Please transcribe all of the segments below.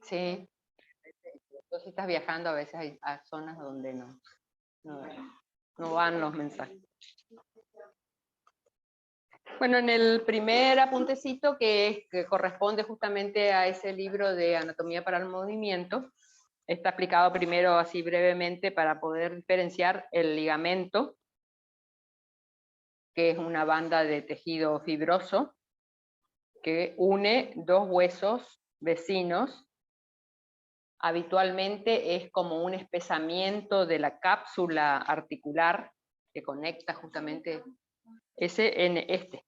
Sí. Entonces, si estás viajando, a veces hay zonas donde no van los mensajes. Bueno, en el primer apuntecito, que corresponde justamente a ese libro de Anatomía para el Movimiento, está explicado primero así brevemente para poder diferenciar el ligamento, que es una banda de tejido fibroso que une dos huesos vecinos. Habitualmente es como un espesamiento de la cápsula articular que conecta justamente ese en este.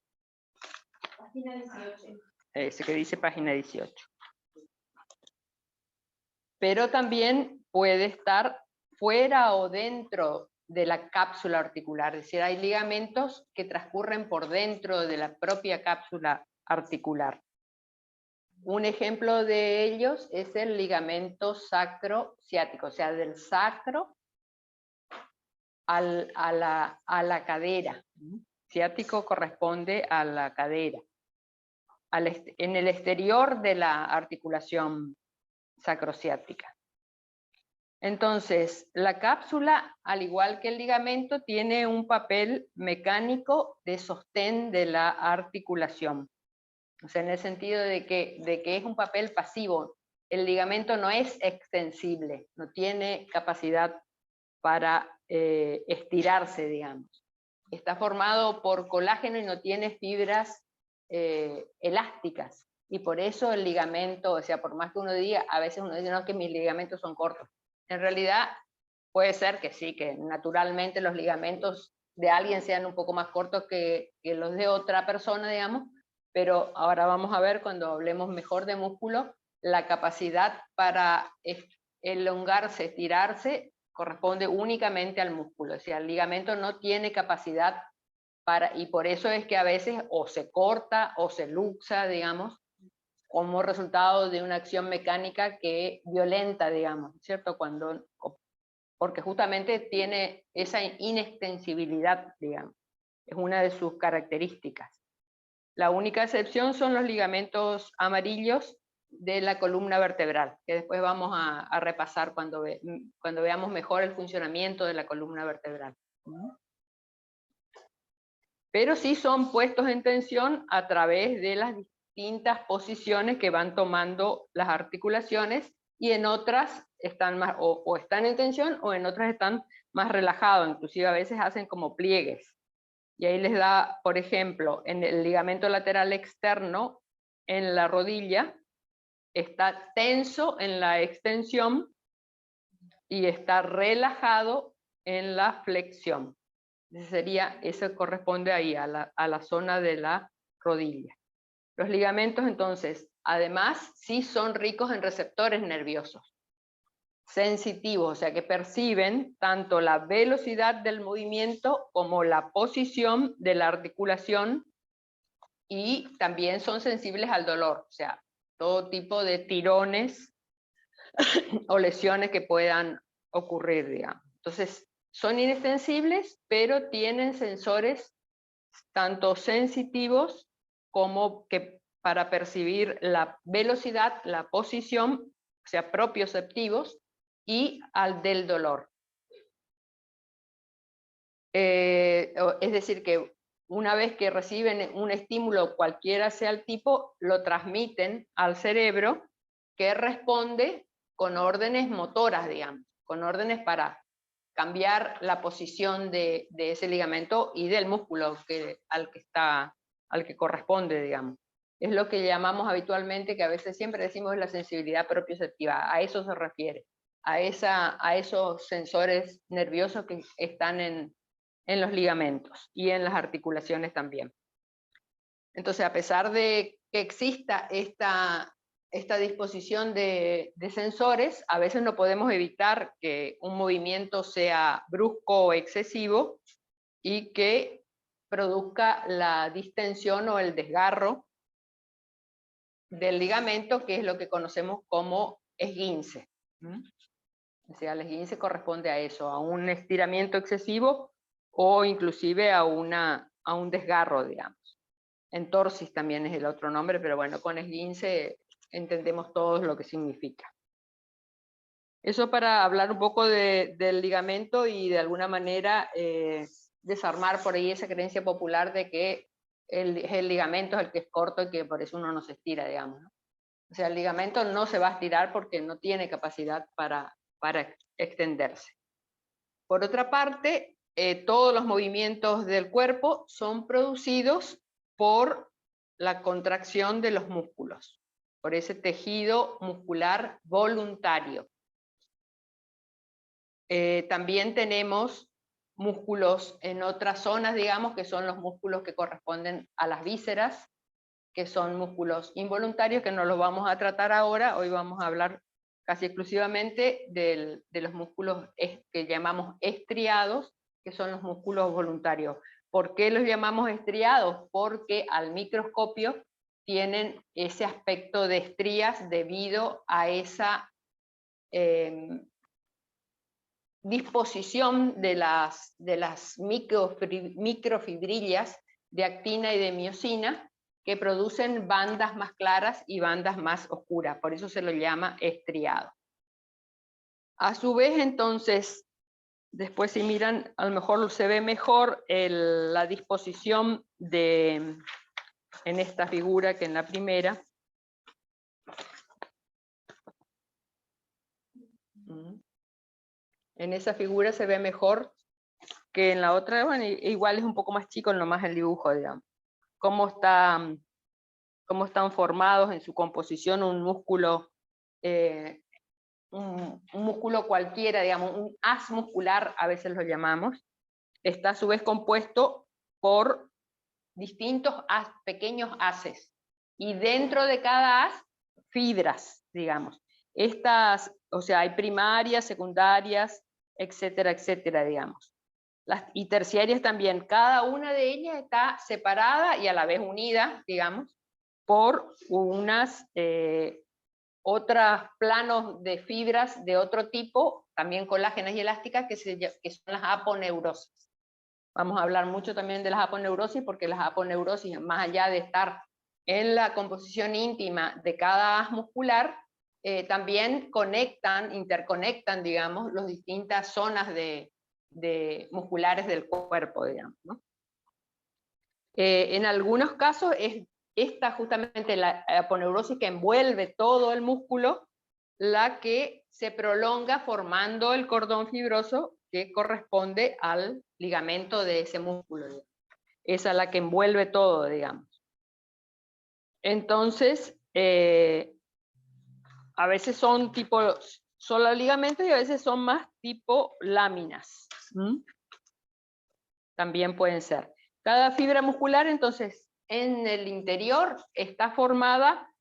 Página 18. Ese que dice página 18. Pero también puede estar fuera o dentro de la cápsula articular, es decir, hay ligamentos que transcurren por dentro de la propia cápsula articular. Un ejemplo de ellos es el ligamento sacrociático, o sea, del sacro a la cadera. Ciático corresponde a la cadera, en el exterior de la articulación sacrociática. Entonces, la cápsula, al igual que el ligamento, tiene un papel mecánico de sostén de la articulación. O sea, en el sentido de que es un papel pasivo. El ligamento no es extensible, no tiene capacidad para estirarse, digamos. Está formado por colágeno y no tiene fibras elásticas. Y por eso el ligamento, o sea, por más que uno diga, a veces uno dice, no, que mis ligamentos son cortos. En realidad, puede ser que sí, que naturalmente los ligamentos de alguien sean un poco más cortos que los de otra persona, digamos, pero ahora vamos a ver, cuando hablemos mejor de músculo, la capacidad para elongarse, estirarse, corresponde únicamente al músculo. O sea, el ligamento no tiene capacidad para, y por eso es que a veces o se corta o se luxa, digamos, como resultado de una acción mecánica que violenta, digamos, ¿cierto? Porque justamente tiene esa inextensibilidad, digamos, es una de sus características. La única excepción son los ligamentos amarillos de la columna vertebral, que después vamos a repasar cuando veamos mejor el funcionamiento de la columna vertebral. Pero sí son puestos en tensión a través de las distintas posiciones que van tomando las articulaciones, y en otras están más, o están en tensión, o en otras están más relajados, inclusive a veces hacen como pliegues. Y ahí les da, por ejemplo, en el ligamento lateral externo, en la rodilla, está tenso en la extensión y está relajado en la flexión. Eso corresponde ahí, a la zona de la rodilla. Los ligamentos, entonces, además, sí son ricos en receptores nerviosos, sensitivos, o sea que perciben tanto la velocidad del movimiento como la posición de la articulación, y también son sensibles al dolor, o sea, todo tipo de tirones o lesiones que puedan ocurrir, digamos. Entonces, son inextensibles, pero tienen sensores tanto sensitivos como que para percibir la velocidad, la posición, o sea, propioceptivos, y al del dolor. Es decir, que una vez que reciben un estímulo, cualquiera sea el tipo, lo transmiten al cerebro, que responde con órdenes motoras, digamos, con órdenes para cambiar la posición de ese ligamento y del músculo al que corresponde, digamos. Es lo que llamamos habitualmente, que a veces siempre decimos, la sensibilidad propioceptiva. A eso se refiere, a esos sensores nerviosos que están en los ligamentos y en las articulaciones también. Entonces, a pesar de que exista esta disposición de sensores, a veces no podemos evitar que un movimiento sea brusco o excesivo y que produzca la distensión o el desgarro del ligamento, que es lo que conocemos como esguince. O sea, el esguince corresponde a eso, a un estiramiento excesivo o inclusive a un desgarro, digamos. Entorsis también es el otro nombre, pero bueno, con esguince entendemos todos lo que significa. Eso para hablar un poco del ligamento y de alguna manera desarmar por ahí esa creencia popular de que el ligamento es el que es corto y que por eso uno no se estira, digamos, ¿no? O sea, el ligamento no se va a estirar porque no tiene capacidad para extenderse. Por otra parte, todos los movimientos del cuerpo son producidos por la contracción de los músculos, por ese tejido muscular voluntario. También tenemos músculos en otras zonas, digamos, que son los músculos que corresponden a las vísceras, que son músculos involuntarios, que no los vamos a tratar ahora. Hoy vamos a hablar casi exclusivamente de los músculos que llamamos estriados, que son los músculos voluntarios. ¿Por qué los llamamos estriados? Porque al microscopio tienen ese aspecto de estrías debido a esa disposición de las microfibrillas de actina y de miosina, que producen bandas más claras y bandas más oscuras, por eso se lo llama estriado. A su vez, entonces, después si miran, a lo mejor se ve mejor la disposición en esta figura que en la primera. En esa figura se ve mejor que en la otra. Bueno, igual es un poco más chico nomás el dibujo, digamos. Cómo están formados en su composición un músculo, un músculo cualquiera, digamos, un haz muscular, a veces lo llamamos, está a su vez compuesto por distintos pequeños haces, y dentro de cada haz, fibras, digamos. Estas, o sea, hay primarias, secundarias, etcétera, etcétera, digamos. Y terciarias también. Cada una de ellas está separada y a la vez unida, digamos, por otros planos de fibras de otro tipo, también colágenas y elásticas, que son las aponeurosis. Vamos a hablar mucho también de las aponeurosis, porque las aponeurosis, más allá de estar en la composición íntima de cada haz muscular, también interconectan, digamos, las distintas zonas musculares del cuerpo, digamos, ¿no? En algunos casos es esta justamente la aponeurosis que envuelve todo el músculo, la que se prolonga formando el cordón fibroso que corresponde al ligamento de ese músculo, digamos. Esa es la que envuelve todo, digamos. Entonces, a veces son tipo solo ligamentos y a veces son más tipo láminas. También pueden ser. Cada fibra muscular, entonces, en el interior está formada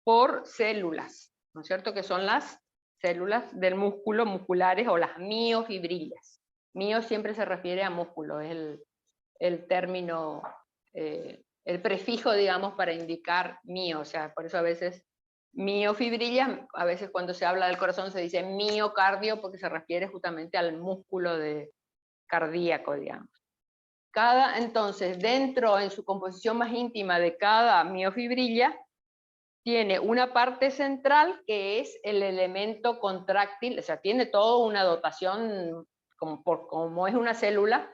por células, ¿no es cierto? Que son las células del músculo, musculares, o las miofibrillas. Mio siempre se refiere a músculo, es el término, el prefijo, digamos, para indicar mio, o sea, por eso a veces miofibrillas, a veces cuando se habla del corazón se dice miocardio, porque se refiere justamente al músculo cardíaco, digamos. Entonces, en su composición más íntima de cada miofibrilla, tiene una parte central que es el elemento contráctil, o sea, tiene toda una dotación, como es una célula,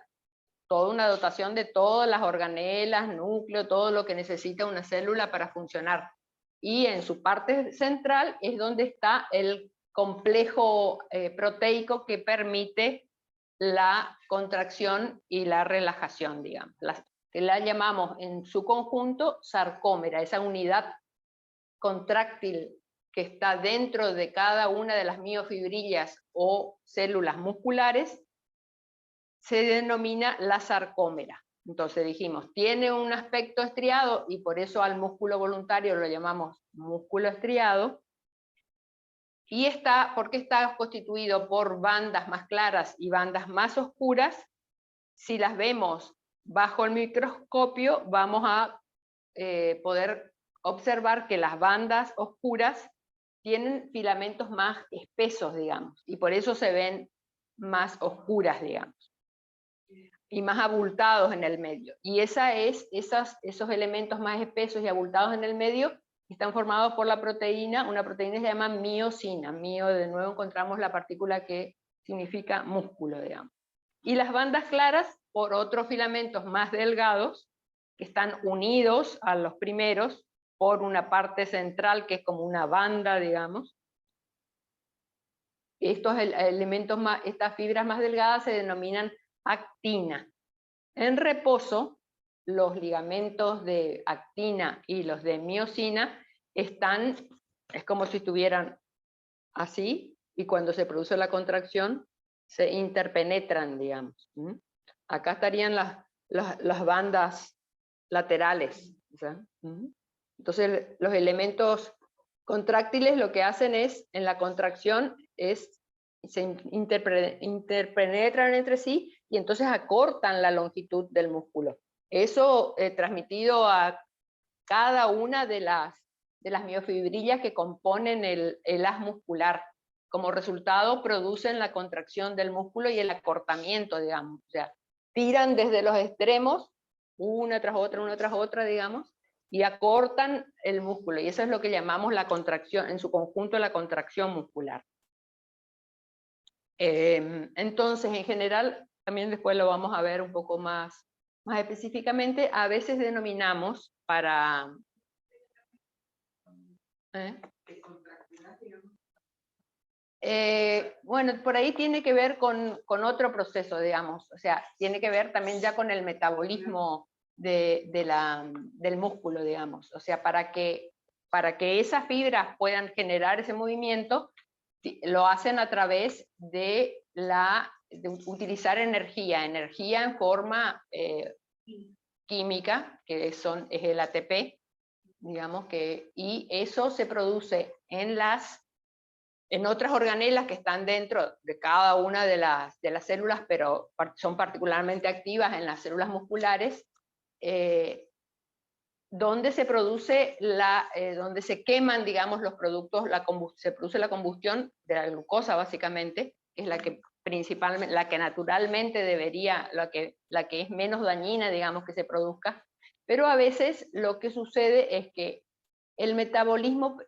toda una dotación de todas las organelas, núcleo, todo lo que necesita una célula para funcionar. Y en su parte central es donde está el complejo proteico que permite la contracción y la relajación, digamos. Que la llamamos en su conjunto sarcómera, esa unidad contráctil que está dentro de cada una de las miofibrillas o células musculares, se denomina la sarcómera. Entonces dijimos, tiene un aspecto estriado y por eso al músculo voluntario lo llamamos músculo estriado. Y ¿por qué está constituido por bandas más claras y bandas más oscuras? Si las vemos bajo el microscopio, vamos a poder observar que las bandas oscuras tienen filamentos más espesos, digamos, y por eso se ven más oscuras, digamos, y más abultados en el medio. Y esos elementos más espesos y abultados en el medio Están formados por la proteína, una proteína que se llama miosina. Mio, de nuevo encontramos la partícula que significa músculo, digamos. Y las bandas claras por otros filamentos más delgados, que están unidos a los primeros por una parte central que es como una banda, digamos. Estos elementos estas fibras más delgadas se denominan actina. En reposo, los ligamentos de actina y los de miosina están, es como si estuvieran así, y cuando se produce la contracción se interpenetran, digamos. Acá estarían las bandas laterales. Entonces los elementos contráctiles lo que hacen es, en la contracción, se interpenetran entre sí y entonces acortan la longitud del músculo. Eso transmitido a cada una de las miofibrillas que componen el haz muscular. Como resultado producen la contracción del músculo y el acortamiento, digamos. O sea, tiran desde los extremos, una tras otra, digamos, y acortan el músculo. Y eso es lo que llamamos la contracción, en su conjunto la contracción muscular. Entonces, en general, también después lo vamos a ver un poco más específicamente, a veces denominamos para... bueno, por ahí tiene que ver con otro proceso, digamos, o sea, tiene que ver también ya con el metabolismo del músculo, digamos, o sea, para que esas fibras puedan generar ese movimiento, lo hacen a través de utilizar energía en forma química, que es el ATP, digamos, y eso se produce en otras organelas que están dentro de cada una de las células, pero son particularmente activas en las células musculares, donde se produce donde se queman, digamos, los productos, se produce la combustión de la glucosa, básicamente, que es la que principalmente, la que naturalmente debería, la que es menos dañina, digamos, que se produzca, pero a veces lo que sucede es que el metabolismo,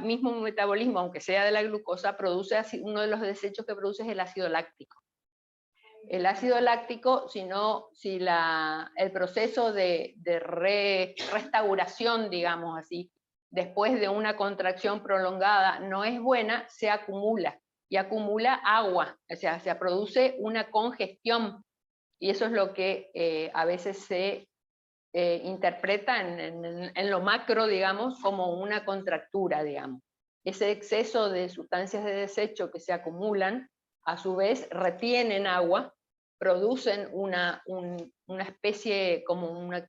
mismo metabolismo, aunque sea de la glucosa, produce uno de los desechos que produce es el ácido láctico. El ácido láctico, el proceso de restauración, digamos así, después de una contracción prolongada no es buena, se acumula, y acumula agua, o sea, se produce una congestión, y eso es lo que a veces se interpreta en lo macro, digamos, como una contractura, digamos. Ese exceso de sustancias de desecho que se acumulan, a su vez retienen agua, producen una especie,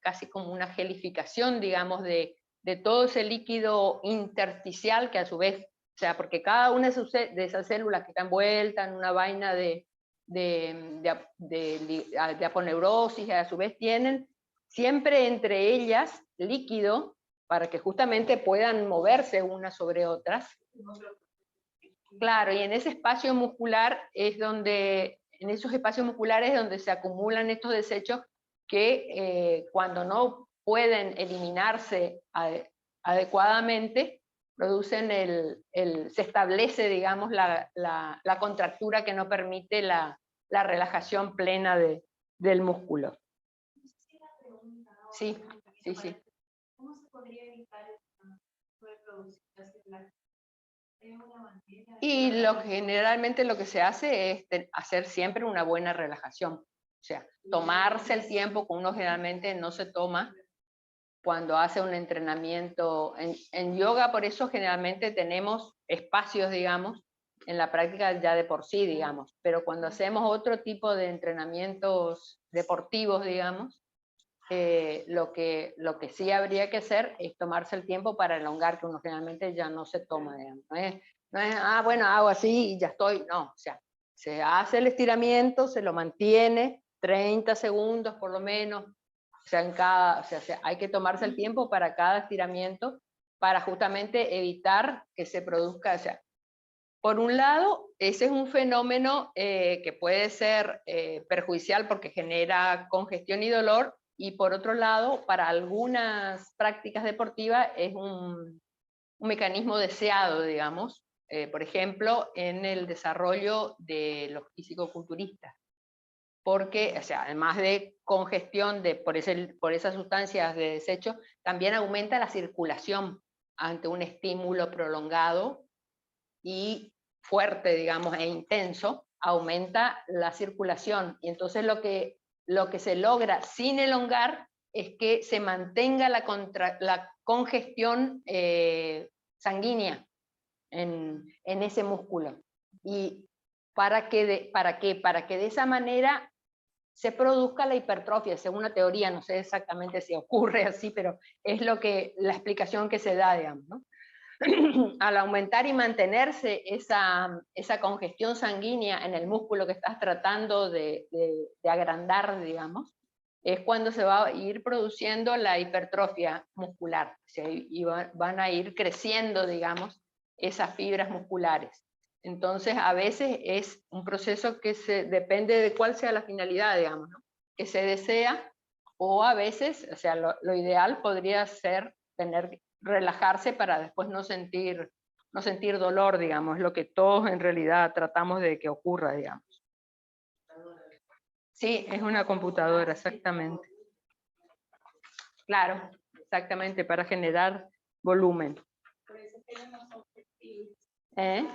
casi como una gelificación, digamos, de todo ese líquido intersticial que a su vez, o sea, porque cada una de esas células que está envuelta en una vaina de aponeurosis, a su vez tienen siempre entre ellas líquido para que justamente puedan moverse unas sobre otras. Claro, y en ese espacio muscular es donde, en esos espacios musculares es donde se acumulan estos desechos que cuando no pueden eliminarse adecuadamente, producen se establece, digamos, la contractura que no permite la relajación plena del músculo. Sí, sí, sí. ¿Cómo se podría evitar el producir ácido láctico? Y generalmente lo que se hace es hacer siempre una buena relajación. O sea, tomarse el tiempo que uno generalmente no se toma cuando hace un entrenamiento. En yoga, por eso generalmente tenemos espacios, digamos, en la práctica ya de por sí, digamos. Pero cuando hacemos otro tipo de entrenamientos deportivos, digamos, lo que sí habría que hacer es tomarse el tiempo para elongar, que uno generalmente ya no se toma, digamos. No es, bueno, hago así y ya estoy, no, o sea, se hace el estiramiento, se lo mantiene 30 segundos por lo menos, o sea, hay que tomarse el tiempo para cada estiramiento para justamente evitar que se produzca, o sea, por un lado, ese es un fenómeno que puede ser perjudicial porque genera congestión y dolor, y por otro lado, para algunas prácticas deportivas es un mecanismo deseado, digamos, por ejemplo, en el desarrollo de los fisicoculturistas. Porque, o sea, además de congestión por esas sustancias de desecho, también aumenta la circulación ante un estímulo prolongado y fuerte, digamos, e intenso, aumenta la circulación. Y entonces lo que se logra sin elongar es que se mantenga la congestión sanguínea en ese músculo. ¿Y para qué? Para que de esa manera se produzca la hipertrofia, según una teoría, no sé exactamente si ocurre así, pero es la explicación que se da, digamos, ¿no? Al aumentar y mantenerse esa congestión sanguínea en el músculo que estás tratando de agrandar, digamos, es cuando se va a ir produciendo la hipertrofia muscular, o sea, y van a ir creciendo, digamos, esas fibras musculares. Entonces, a veces es un proceso que depende de cuál sea la finalidad, digamos, ¿no? Que se desea, o a veces, o sea, lo ideal podría ser relajarse para después no sentir dolor, digamos, lo que todos en realidad tratamos de que ocurra, digamos. Sí, es una computadora, exactamente. Claro, exactamente, para generar volumen.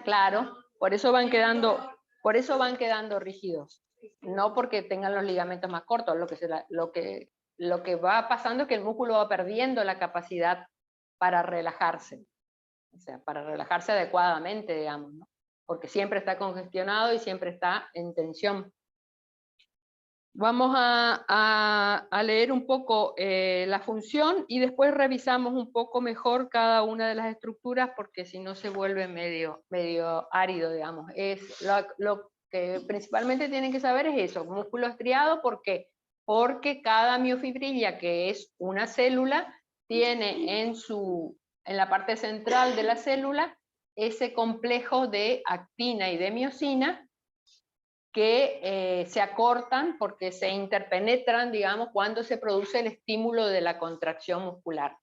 Claro, por eso van quedando rígidos, no porque tengan los ligamentos más cortos. Lo que va pasando es que el músculo va perdiendo la capacidad para relajarse, o sea, para relajarse adecuadamente, digamos, ¿no? Porque siempre está congestionado y siempre está en tensión. Vamos a leer un poco la función y después revisamos un poco mejor cada una de las estructuras, porque si no se vuelve medio árido, digamos. Lo que principalmente tienen que saber es eso, músculo estriado. ¿Por qué? Porque cada miofibrilla, que es una célula, tiene en la parte central de la célula ese complejo de actina y de miosina, que se acortan porque se interpenetran, digamos, cuando se produce el estímulo de la contracción muscular.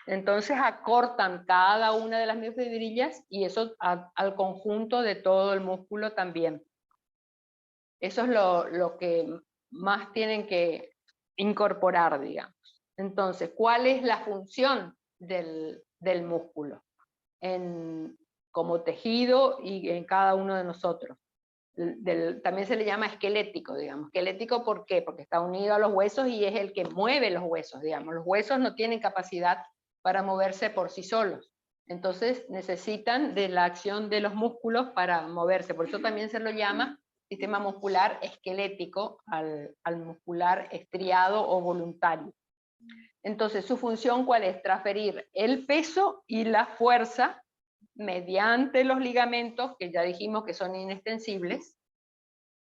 Entonces acortan cada una de las miofibrillas y eso al conjunto de todo el músculo también. Eso es lo que más tienen que incorporar, digamos. Entonces, ¿cuál es la función del músculo como tejido y en cada uno de nosotros? También se le llama esquelético, digamos. Esquelético, ¿por qué? Porque está unido a los huesos y es el que mueve los huesos, digamos. Los huesos no tienen capacidad para moverse por sí solos. Entonces necesitan de la acción de los músculos para moverse. Por eso también se lo llama sistema muscular esquelético al muscular estriado o voluntario. Entonces, ¿su función cuál es? Transferir el peso y la fuerza mediante los ligamentos, que ya dijimos que son inextensibles,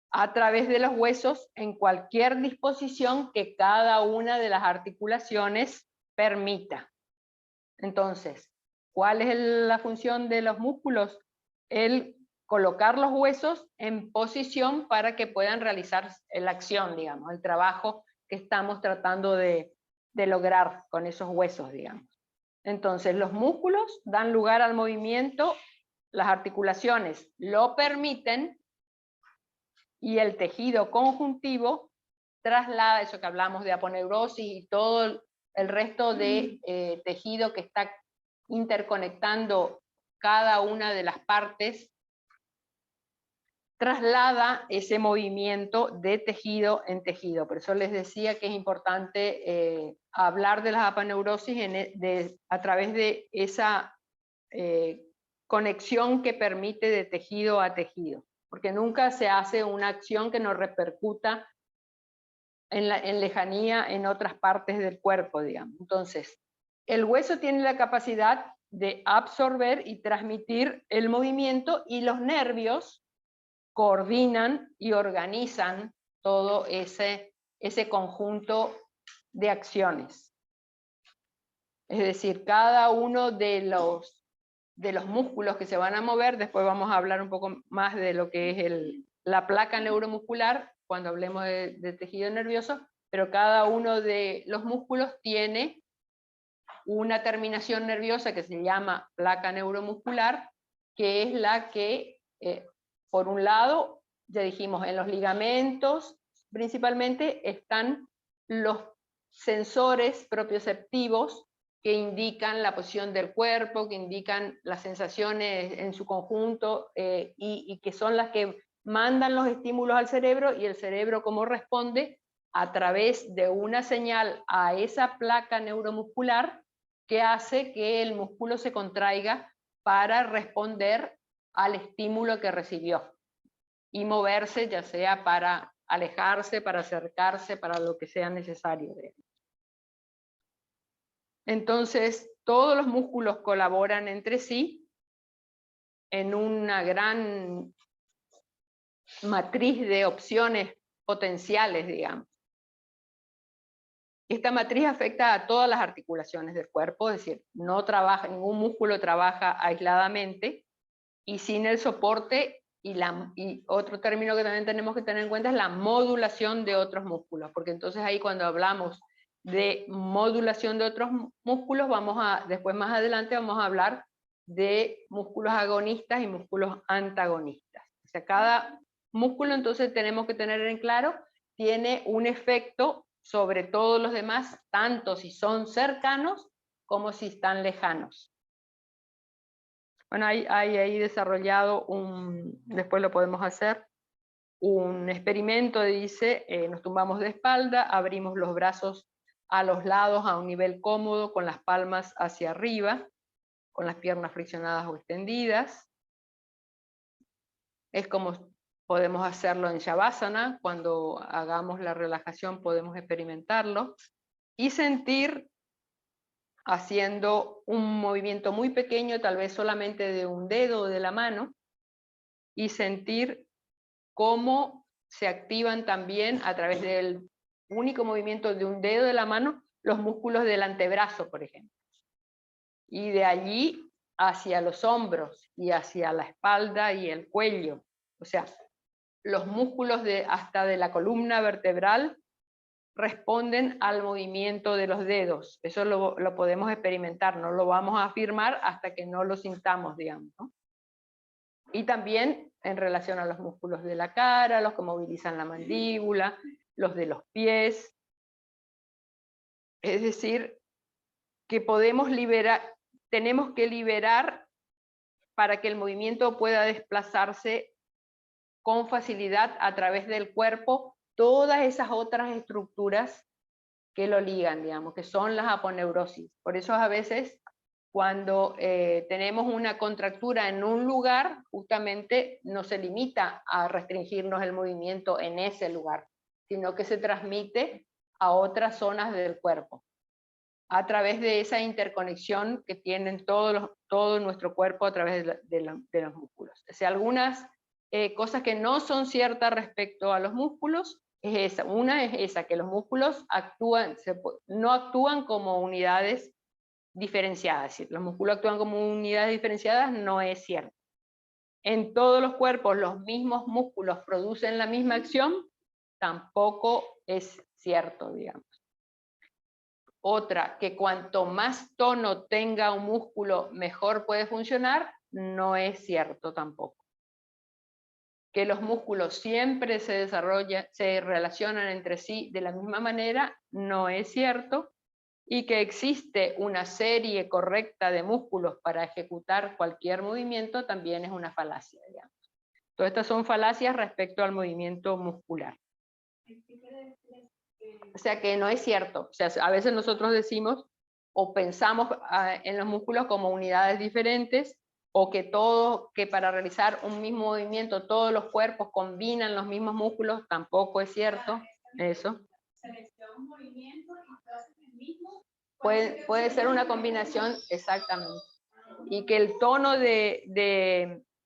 a través de los huesos en cualquier disposición que cada una de las articulaciones permita. Entonces, ¿cuál es la función de los músculos? El colocar los huesos en posición para que puedan realizar la acción, digamos, el trabajo que estamos tratando de lograr con esos huesos, digamos. Entonces, los músculos dan lugar al movimiento, las articulaciones lo permiten y el tejido conjuntivo traslada, eso que hablamos de aponeurosis y todo el resto de tejido que está interconectando cada una de las partes, traslada ese movimiento de tejido en tejido. Por eso les decía que es importante hablar de las aponeurosis a través de esa conexión que permite de tejido a tejido, porque nunca se hace una acción que no repercuta en lejanía en otras partes del cuerpo, digamos. Entonces, el hueso tiene la capacidad de absorber y transmitir el movimiento, y los nervios coordinan y organizan todo ese conjunto de acciones. Es decir, cada uno de los músculos que se van a mover, después vamos a hablar un poco más de lo que es la placa neuromuscular, cuando hablemos de tejido nervioso, pero cada uno de los músculos tiene una terminación nerviosa que se llama placa neuromuscular, que es la que, por un lado, ya dijimos, en los ligamentos principalmente están los sensores propioceptivos que indican la posición del cuerpo, que indican las sensaciones en su conjunto, y que son las que mandan los estímulos al cerebro, y el cerebro, como responde, a través de una señal a esa placa neuromuscular que hace que el músculo se contraiga para responder al estímulo que recibió y moverse, ya sea para alejarse, para acercarse, para lo que sea necesario de él. Entonces, todos los músculos colaboran entre sí en una gran matriz de opciones potenciales, digamos. Esta matriz afecta a todas las articulaciones del cuerpo, es decir, no trabaja, ningún músculo trabaja aisladamente, y sin el soporte, y otro término que también tenemos que tener en cuenta es la modulación de otros músculos, porque entonces ahí cuando hablamos de modulación de otros músculos, después más adelante vamos a hablar de músculos agonistas y músculos antagonistas. O sea, cada músculo entonces tenemos que tener en claro, tiene un efecto sobre todos los demás, tanto si son cercanos como si están lejanos. Bueno, hay ahí desarrollado después lo podemos hacer, un experimento, dice, nos tumbamos de espalda, abrimos los brazos a los lados a un nivel cómodo, con las palmas hacia arriba, con las piernas flexionadas o extendidas. Es como podemos hacerlo en Shavasana, cuando hagamos la relajación podemos experimentarlo, y sentir, haciendo un movimiento muy pequeño, tal vez solamente de un dedo de la mano, y sentir cómo se activan también a través del único movimiento de un dedo de la mano los músculos del antebrazo, por ejemplo. Y de allí hacia los hombros y hacia la espalda y el cuello. O sea, los músculos hasta de la columna vertebral responden al movimiento de los dedos. Eso lo podemos experimentar, no lo vamos a afirmar hasta que no lo sintamos, digamos, ¿no? Y también en relación a los músculos de la cara, los que movilizan la mandíbula, los de los pies. Es decir, que tenemos que liberar para que el movimiento pueda desplazarse con facilidad a través del cuerpo todas esas otras estructuras que lo ligan, digamos, que son las aponeurosis. Por eso a veces cuando tenemos una contractura en un lugar, justamente no se limita a restringirnos el movimiento en ese lugar, sino que se transmite a otras zonas del cuerpo, a través de esa interconexión que tienen todo nuestro cuerpo a través de los músculos. O sea, algunas cosas que no son ciertas respecto a los músculos, es esa. Una es esa, que los músculos no actúan como unidades diferenciadas. Si los músculos actúan como unidades diferenciadas, no es cierto. En todos los cuerpos los mismos músculos producen la misma acción, tampoco es cierto, digamos. Otra, que cuanto más tono tenga un músculo, mejor puede funcionar, no es cierto tampoco. Que los músculos siempre se relacionan entre sí de la misma manera, no es cierto. Y que existe una serie correcta de músculos para ejecutar cualquier movimiento, también es una falacia, digamos. Todas estas son falacias respecto al movimiento muscular. O sea que no es cierto. O sea, a veces nosotros decimos o pensamos en los músculos como unidades diferentes, o que para realizar un mismo movimiento todos los cuerpos combinan los mismos músculos, tampoco es cierto eso. Puede ser una combinación, exactamente. Y que el tono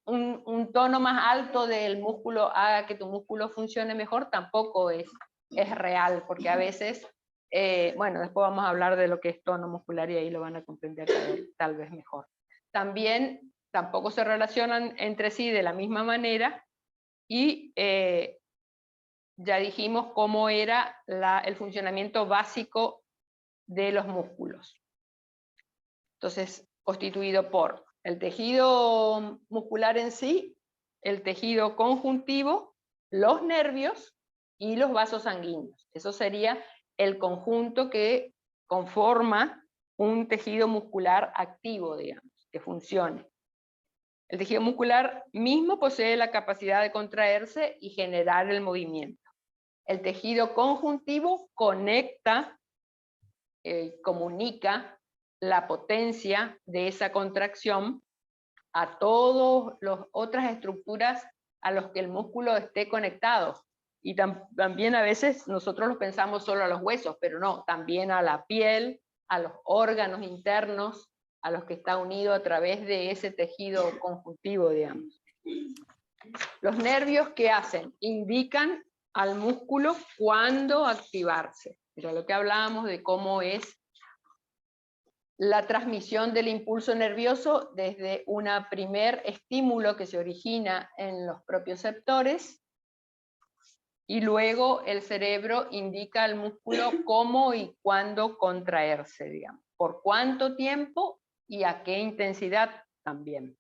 un tono más alto del músculo haga que tu músculo funcione mejor, tampoco es real, porque a veces, bueno, después vamos a hablar de lo que es tono muscular y ahí lo van a comprender tal vez mejor. También tampoco se relacionan entre sí de la misma manera, y ya dijimos cómo era el funcionamiento básico de los músculos. Entonces, constituido por el tejido muscular en sí, el tejido conjuntivo, los nervios y los vasos sanguíneos. Eso sería el conjunto que conforma un tejido muscular activo, digamos, que funcione. El tejido muscular mismo posee la capacidad de contraerse y generar el movimiento. El tejido conjuntivo conecta, comunica la potencia de esa contracción a todas las otras estructuras a los que el músculo esté conectado. Y también a veces nosotros lo pensamos solo a los huesos, pero no, también a la piel, a los órganos internos, a los que está unido a través de ese tejido conjuntivo, digamos. Los nervios, ¿qué hacen? Indican al músculo cuándo activarse. Era lo que hablábamos de cómo es la transmisión del impulso nervioso desde un primer estímulo que se origina en los propioceptores, y luego el cerebro indica al músculo cómo y cuándo contraerse, digamos, por cuánto tiempo y a qué intensidad también.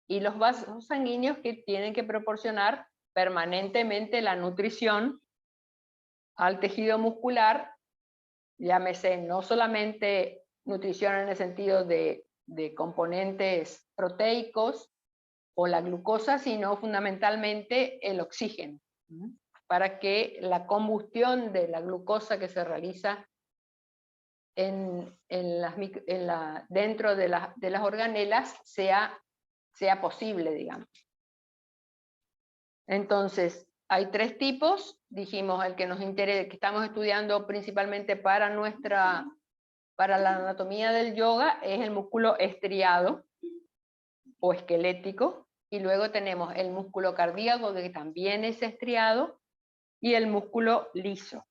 Y los vasos sanguíneos que tienen que proporcionar permanentemente la nutrición al tejido muscular, llámese no solamente nutrición en el sentido de componentes proteicos o la glucosa, sino fundamentalmente el oxígeno, para que la combustión de la glucosa que se realiza dentro de las organelas sea posible, digamos. Entonces, hay tres tipos, dijimos, el que nos interesa, que estamos estudiando principalmente para la anatomía del yoga, es el músculo estriado o esquelético, y luego tenemos el músculo cardíaco, que también es estriado, y el músculo liso.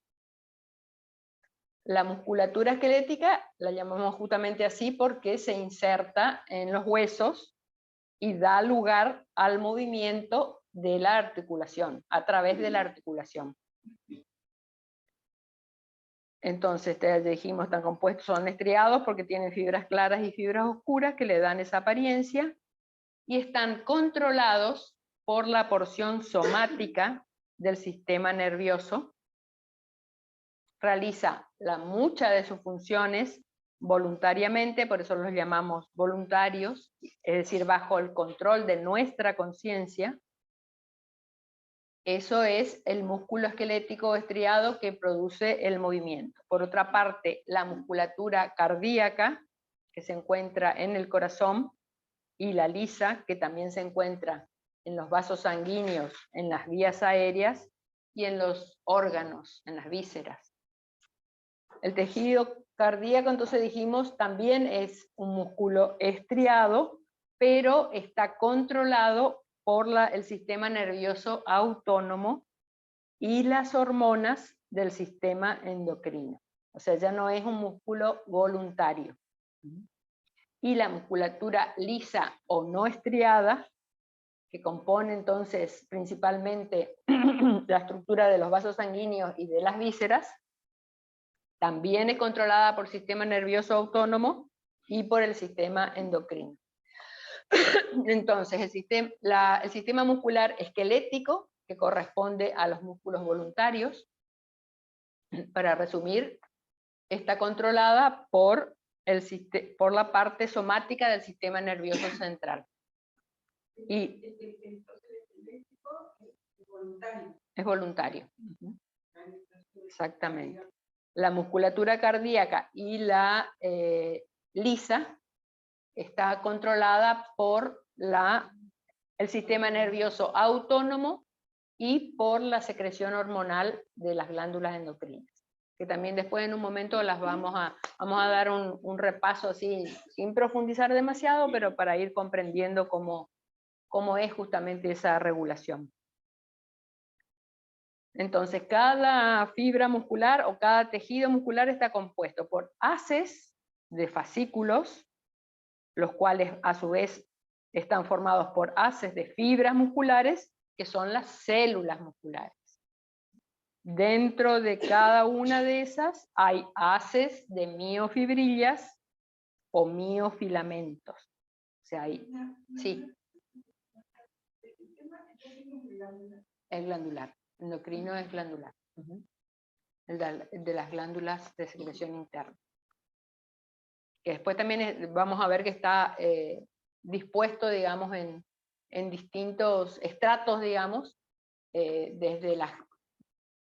La musculatura esquelética la llamamos justamente así porque se inserta en los huesos y da lugar al movimiento de la articulación, a través de la articulación. Entonces, ya dijimos, están compuestos, son estriados porque tienen fibras claras y fibras oscuras que le dan esa apariencia, y están controlados por la porción somática del sistema nervioso. Realiza muchas de sus funciones voluntariamente, por eso los llamamos voluntarios, es decir, bajo el control de nuestra conciencia. Eso es el músculo esquelético estriado que produce el movimiento. Por otra parte, la musculatura cardíaca, que se encuentra en el corazón, y la lisa, que también se encuentra en los vasos sanguíneos, en las vías aéreas y en los órganos, en las vísceras. El tejido cardíaco, entonces dijimos, también es un músculo estriado, pero está controlado por el sistema nervioso autónomo y las hormonas del sistema endocrino. O sea, ya no es un músculo voluntario. Y la musculatura lisa o no estriada, que compone entonces principalmente la estructura de los vasos sanguíneos y de las vísceras, también es controlada por el sistema nervioso autónomo y por el sistema endocrino. Entonces, el sistema muscular esquelético, que corresponde a los músculos voluntarios, para resumir, está controlada por la parte somática del sistema nervioso central. Y es voluntario. Exactamente. La musculatura cardíaca y la lisa está controlada por el sistema nervioso autónomo y por la secreción hormonal de las glándulas endocrinas, que también después en un momento las vamos a dar un repaso así, sin profundizar demasiado, pero para ir comprendiendo cómo es justamente esa regulación. Entonces, cada fibra muscular o cada tejido muscular está compuesto por haces de fascículos, los cuales a su vez están formados por haces de fibras musculares, que son las células musculares. Dentro de cada una de esas hay haces de miofibrillas o miofilamentos. O sea, hay, sí. Es glandular. Endocrino es glandular. El de las glándulas de secreción interna. Que después también vamos a ver que está dispuesto, digamos, en distintos estratos, digamos, desde las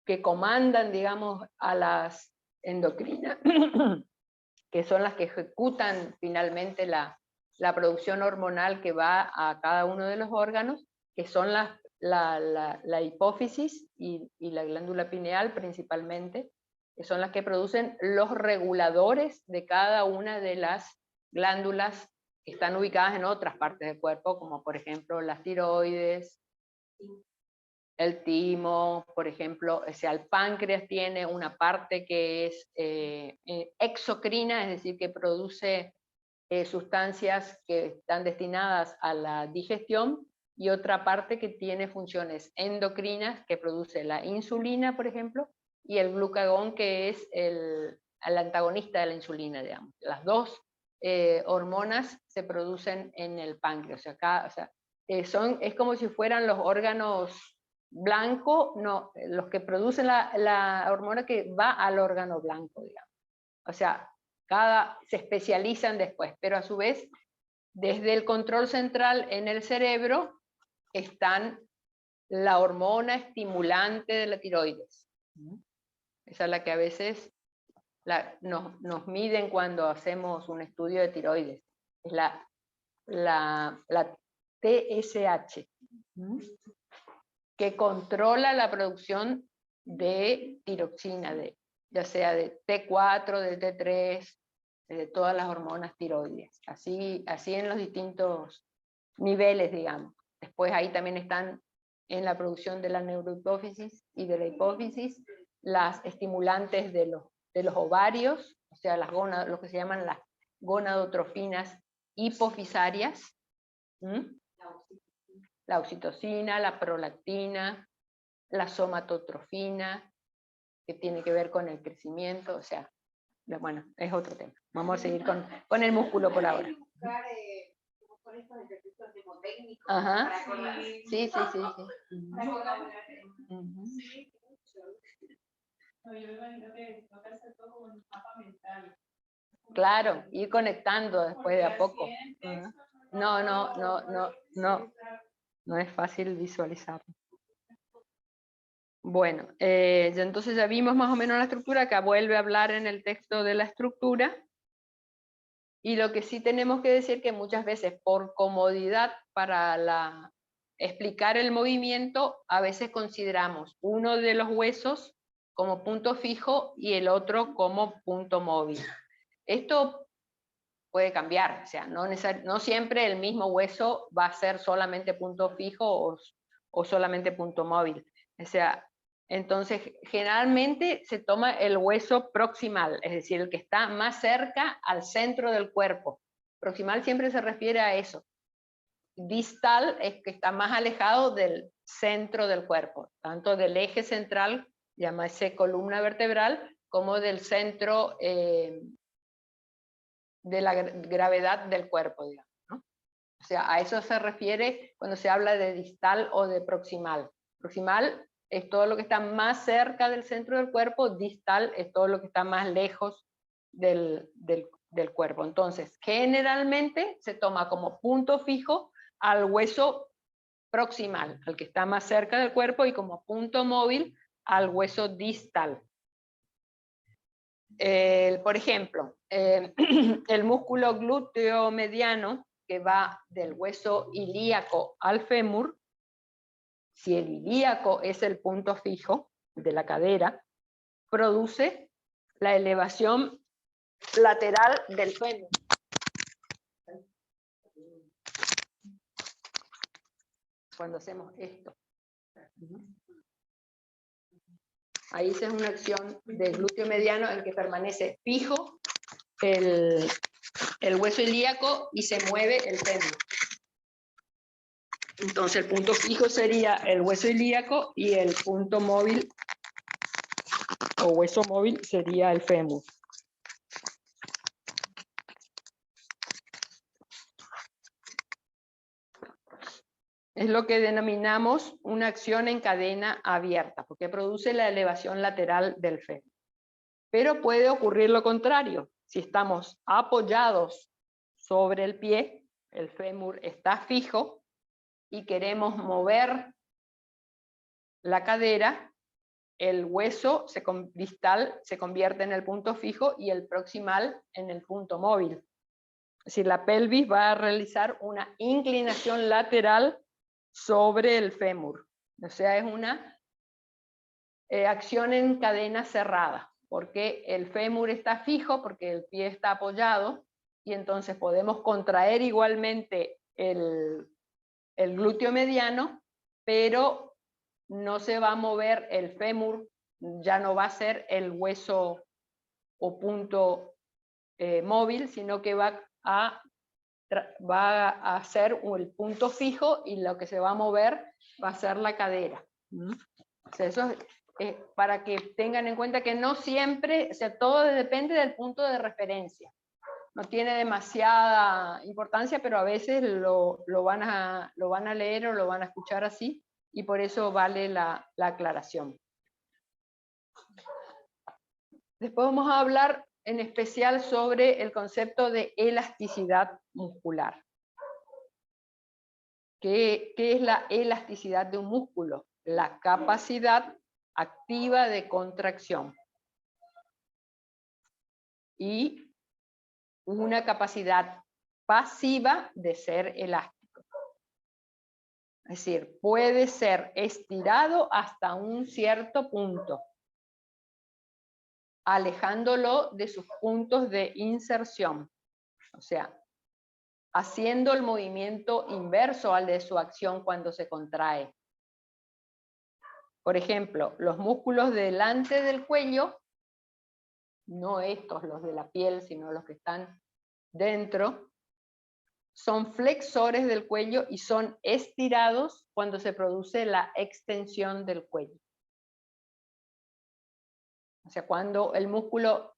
que comandan, digamos, a las endocrinas, que son las que ejecutan finalmente la producción hormonal que va a cada uno de los órganos, que son la hipófisis y la glándula pineal principalmente, que son las que producen los reguladores de cada una de las glándulas que están ubicadas en otras partes del cuerpo, como por ejemplo las tiroides, el timo, por ejemplo. O sea, el páncreas tiene una parte que es exocrina, es decir, que produce sustancias que están destinadas a la digestión, y otra parte que tiene funciones endocrinas, que produce la insulina, por ejemplo, y el glucagón, que es el antagonista de la insulina, digamos. Las dos hormonas se producen en el páncreas. O sea, es como si fueran los órganos blancos, no, los que producen la hormona que va al órgano blanco, digamos. O sea, se especializan después, pero a su vez, desde el control central en el cerebro, están la hormona estimulante de la tiroides. Esa es la que a veces nos miden cuando hacemos un estudio de tiroides. Es la TSH, que controla la producción de tiroxina, ya sea de T4, de T3, de todas las hormonas tiroides. Así en los distintos niveles, digamos. Después ahí también están en la producción de la neurohipófisis y de la hipófisis las estimulantes de los ovarios, o sea, lo que se llaman las gonadotrofinas hipofisarias, la oxitocina, la prolactina, la somatotrofina, que tiene que ver con el crecimiento. O sea, bueno, es otro tema. Vamos a seguir con el músculo por ahora. Ajá. Sí. Claro, ir conectando después de a poco. No es fácil visualizarlo. Bueno, entonces ya vimos más o menos la estructura. Acá vuelve a hablar en el texto de la estructura. Y lo que sí tenemos que decir que muchas veces por comodidad para explicar el movimiento, a veces consideramos uno de los huesos como punto fijo y el otro como punto móvil. Esto puede cambiar, o sea, no siempre el mismo hueso va a ser solamente punto fijo o solamente punto móvil. O sea, entonces generalmente se toma el hueso proximal, es decir, el que está más cerca al centro del cuerpo. Proximal siempre se refiere a eso. Distal es que está más alejado del centro del cuerpo, tanto del eje central, llámase columna vertebral, como del centro de la gravedad del cuerpo, digamos, ¿no? O sea, a eso se refiere cuando se habla de distal o de proximal. Proximal es todo lo que está más cerca del centro del cuerpo, distal es todo lo que está más lejos del cuerpo. Entonces, generalmente se toma como punto fijo al hueso proximal, al que está más cerca del cuerpo, y como punto móvil al hueso distal. Por ejemplo, el músculo glúteo mediano, que va del hueso ilíaco al fémur, si el ilíaco es el punto fijo de la cadera, produce la elevación lateral del fémur. Cuando hacemos esto. Ahí esa es una acción del glúteo mediano en que permanece fijo el hueso ilíaco y se mueve el fémur. Entonces el punto fijo sería el hueso ilíaco y el punto móvil o hueso móvil sería el fémur. Es lo que denominamos una acción en cadena abierta, porque produce la elevación lateral del fémur. Pero puede ocurrir lo contrario. Si estamos apoyados sobre el pie, el fémur está fijo y queremos mover la cadera, el hueso distal se convierte en el punto fijo y el proximal en el punto móvil. Es decir, la pelvis va a realizar una inclinación lateral sobre el fémur. O sea, es una acción en cadena cerrada, porque el fémur está fijo, porque el pie está apoyado, y entonces podemos contraer igualmente el glúteo mediano, pero no se va a mover el fémur, ya no va a ser el hueso o punto móvil, sino que va a ser el punto fijo y lo que se va a mover va a ser la cadera. O sea, eso es para que tengan en cuenta que no siempre, o sea, todo depende del punto de referencia. No tiene demasiada importancia, pero a veces lo van a leer o lo van a escuchar así, y por eso vale la aclaración. Después vamos a hablar en especial sobre el concepto de elasticidad muscular. ¿Qué es la elasticidad de un músculo? La capacidad activa de contracción y una capacidad pasiva de ser elástico. Es decir, puede ser estirado hasta un cierto punto, alejándolo de sus puntos de inserción. O sea, haciendo el movimiento inverso al de su acción cuando se contrae. Por ejemplo, los músculos delante del cuello, no estos, los de la piel, sino los que están dentro, son flexores del cuello y son estirados cuando se produce la extensión del cuello. O sea, cuando el músculo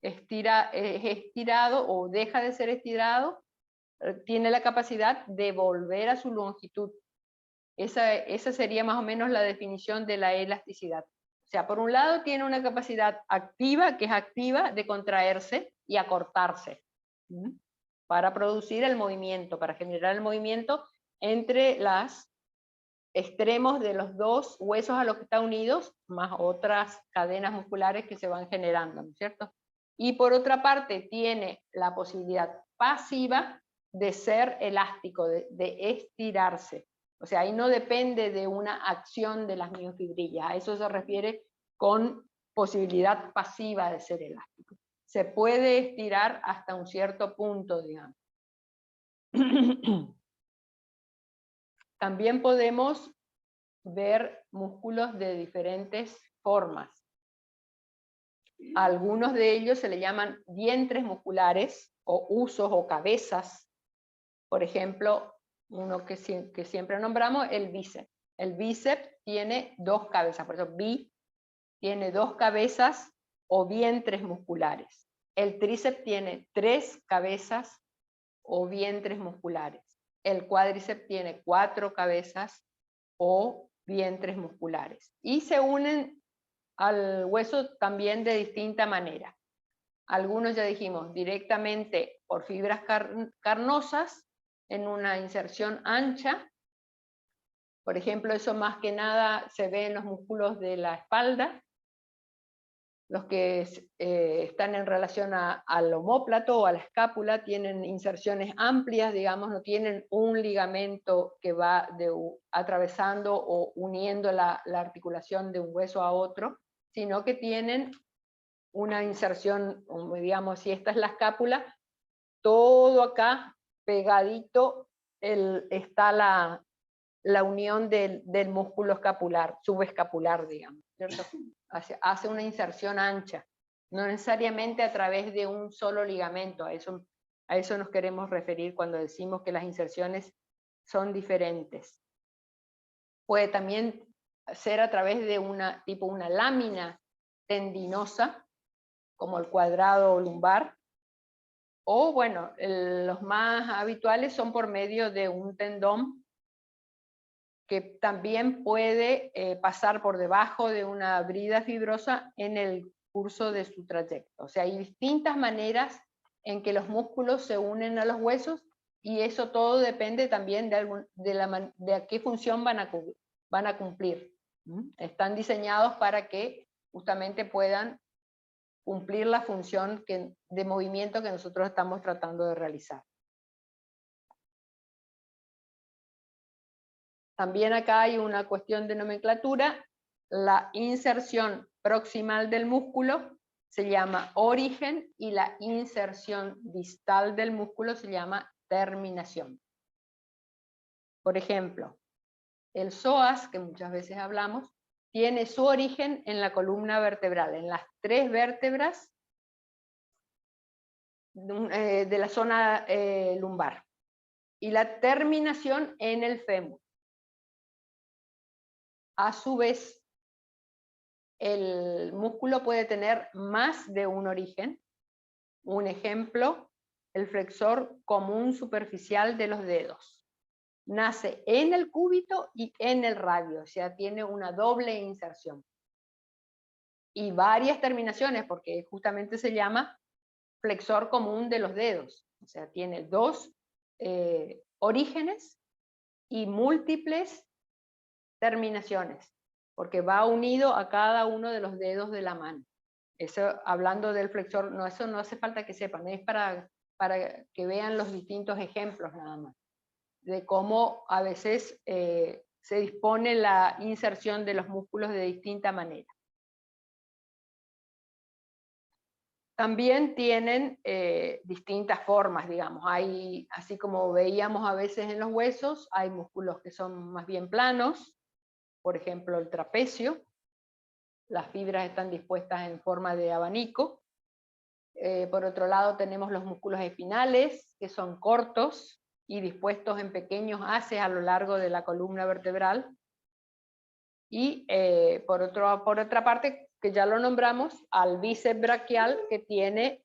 es estirado o deja de ser estirado, tiene la capacidad de volver a su longitud. Esa sería más o menos la definición de la elasticidad. O sea, por un lado tiene una capacidad activa, que es activa de contraerse y acortarse, para producir el movimiento, para generar el movimiento entre los extremos de los dos huesos a los que están unidos, más otras cadenas musculares que se van generando, ¿no es cierto? Y por otra parte tiene la posibilidad pasiva de ser elástico, de estirarse. O sea, ahí no depende de una acción de las miofibrillas, a eso se refiere con posibilidad pasiva de ser elástico. Se puede estirar hasta un cierto punto, digamos. También podemos ver músculos de diferentes formas. Algunos de ellos se le llaman vientres musculares o usos o cabezas. Por ejemplo, uno que siempre nombramos, el bíceps. El bíceps tiene dos cabezas, por eso bi tiene dos cabezas o vientres musculares. El tríceps tiene tres cabezas o vientres musculares. El cuádriceps tiene cuatro cabezas o vientres musculares. Y se unen al hueso también de distinta manera. Algunos ya dijimos directamente por fibras carnosas, en una inserción ancha. Por ejemplo, eso más que nada se ve en los músculos de la espalda, los que están en relación al omóplato o a la escápula, tienen inserciones amplias, digamos, no tienen un ligamento que va atravesando o uniendo la articulación de un hueso a otro, sino que tienen una inserción, digamos, si esta es la escápula, todo acá pegadito está la unión del músculo escapular, subescapular, digamos, ¿cierto? Hace una inserción ancha, no necesariamente a través de un solo ligamento, a eso nos queremos referir cuando decimos que las inserciones son diferentes. Puede también ser a través de una lámina tendinosa, como el cuadrado lumbar, o bueno, los más habituales son por medio de un tendón que también puede pasar por debajo de una brida fibrosa en el curso de su trayecto. O sea, hay distintas maneras en que los músculos se unen a los huesos, y eso todo depende también de a qué función van a cumplir. Están diseñados para que justamente puedan cumplir la función de movimiento que nosotros estamos tratando de realizar. También acá hay una cuestión de nomenclatura. La inserción proximal del músculo se llama origen y la inserción distal del músculo se llama terminación. Por ejemplo, el psoas, que muchas veces hablamos, tiene su origen en la columna vertebral, en las 3 vértebras de la zona lumbar, y la terminación en el fémur. A su vez, el músculo puede tener más de un origen. Un ejemplo, el flexor común superficial de los dedos. Nace en el cúbito y en el radio, o sea, tiene una doble inserción. Y varias terminaciones, porque justamente se llama flexor común de los dedos. O sea, tiene 2 orígenes y múltiples terminaciones, porque va unido a cada uno de los dedos de la mano. Eso, hablando del flexor, no, eso no hace falta que sepan, es para que vean los distintos ejemplos nada más, de cómo a veces se dispone la inserción de los músculos de distinta manera. También tienen distintas formas, digamos. Hay, así como veíamos a veces en los huesos, hay músculos que son más bien planos, por ejemplo el trapecio. Las fibras están dispuestas en forma de abanico. Por otro lado tenemos los músculos espinales, que son cortos y dispuestos en pequeños haces a lo largo de la columna vertebral. Y por otra parte, que ya lo nombramos, al bíceps braquial, que tiene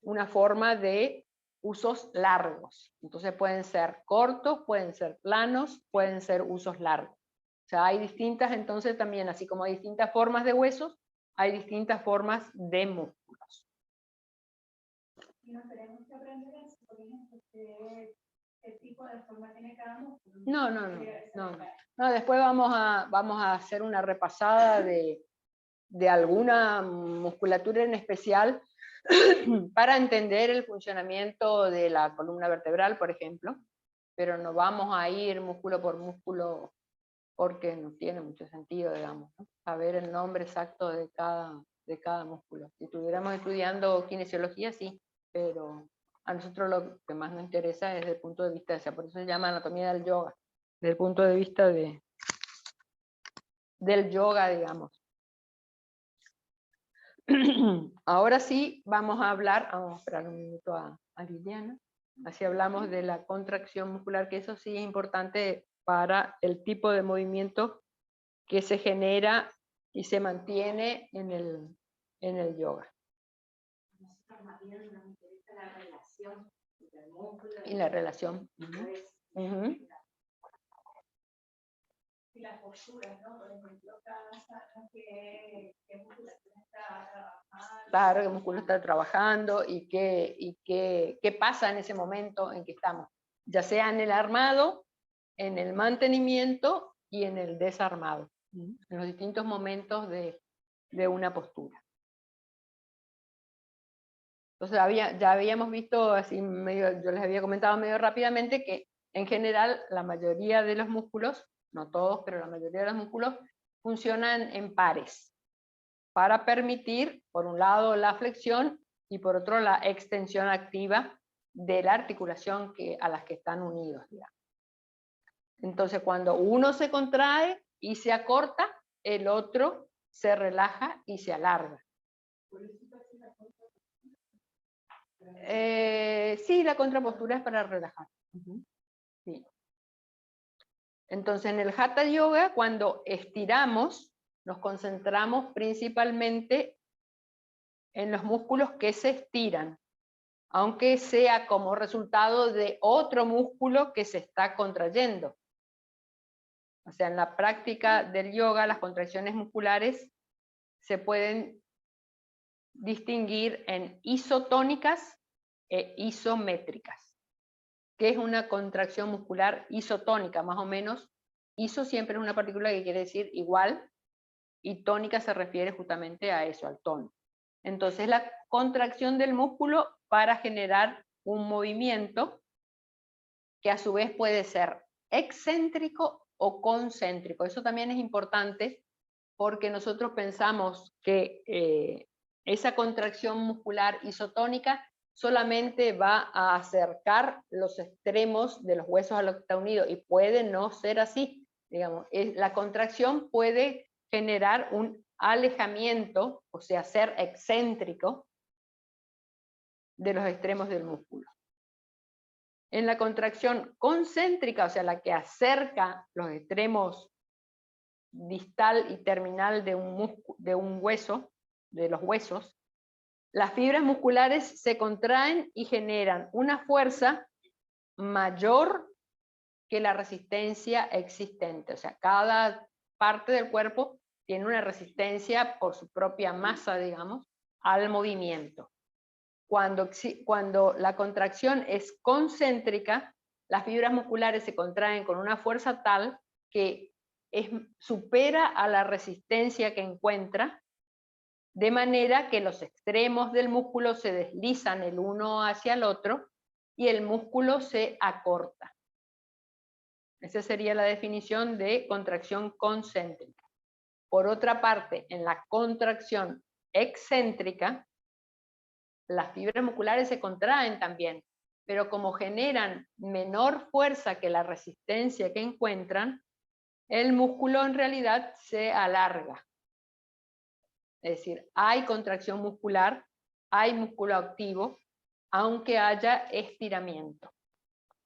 una forma de usos largos. Entonces pueden ser cortos, pueden ser planos, pueden ser usos largos. O sea, hay distintas, entonces también, así como hay distintas formas de huesos, hay distintas formas de músculos. Y nos tenemos que aprender eso, por ejemplo, qué tipo de forma tiene cada músculo. No, después vamos a hacer una repasada de alguna musculatura en especial para entender el funcionamiento de la columna vertebral, por ejemplo, pero no vamos a ir músculo por músculo porque no tiene mucho sentido, digamos, ¿no? Saber el nombre exacto de cada músculo. Si estuviéramos estudiando kinesiología, sí, pero a nosotros lo que más nos interesa es desde el punto de vista, o sea, por eso se llama anatomía del yoga, desde el punto de vista del yoga, digamos. Ahora sí vamos a esperar un minuto a Liliana, así hablamos de la contracción muscular, que eso sí es importante para el tipo de movimiento que se genera y se mantiene en el yoga. Y la relación. Y las posturas, ¿no? Por ejemplo, qué musculatura está trabajando. Claro, qué músculo está trabajando y qué pasa en ese momento en que estamos, ya sea en el armado, en el mantenimiento y en el desarmado, en los distintos momentos de una postura. Entonces ya habíamos visto, así medio, yo les había comentado medio rápidamente que en general la mayoría de los músculos, no todos, pero la mayoría de los músculos funcionan en pares, para permitir, por un lado, la flexión y por otro, la extensión activa de la articulación a las que están unidos, digamos. Entonces, cuando uno se contrae y se acorta, el otro se relaja y se alarga. Sí, la contrapostura es para relajar. Sí. Entonces, en el Hatha Yoga, cuando estiramos nos concentramos principalmente en los músculos que se estiran, aunque sea como resultado de otro músculo que se está contrayendo. O sea, en la práctica del yoga, las contracciones musculares se pueden distinguir en isotónicas e isométricas. ¿Qué es una contracción muscular isotónica? Más o menos, iso siempre es una partícula que quiere decir igual, y tónica se refiere justamente a eso, al tono. Entonces, la contracción del músculo para generar un movimiento que a su vez puede ser excéntrico o concéntrico. Eso también es importante porque nosotros pensamos que esa contracción muscular isotónica solamente va a acercar los extremos de los huesos a los que está unido, y puede no ser así. Digamos, la contracción puede generar un alejamiento, o sea, ser excéntrico de los extremos del músculo. En la contracción concéntrica, o sea, la que acerca los extremos distal y terminal de un hueso, de los huesos, las fibras musculares se contraen y generan una fuerza mayor que la resistencia existente. O sea, cada parte del cuerpo tiene una resistencia por su propia masa, digamos, al movimiento. Cuando la contracción es concéntrica, las fibras musculares se contraen con una fuerza tal que supera a la resistencia que encuentra, de manera que los extremos del músculo se deslizan el uno hacia el otro y el músculo se acorta. Esa sería la definición de contracción concéntrica. Por otra parte, en la contracción excéntrica, las fibras musculares se contraen también, pero como generan menor fuerza que la resistencia que encuentran, el músculo en realidad se alarga. Es decir, hay contracción muscular, hay músculo activo, aunque haya estiramiento.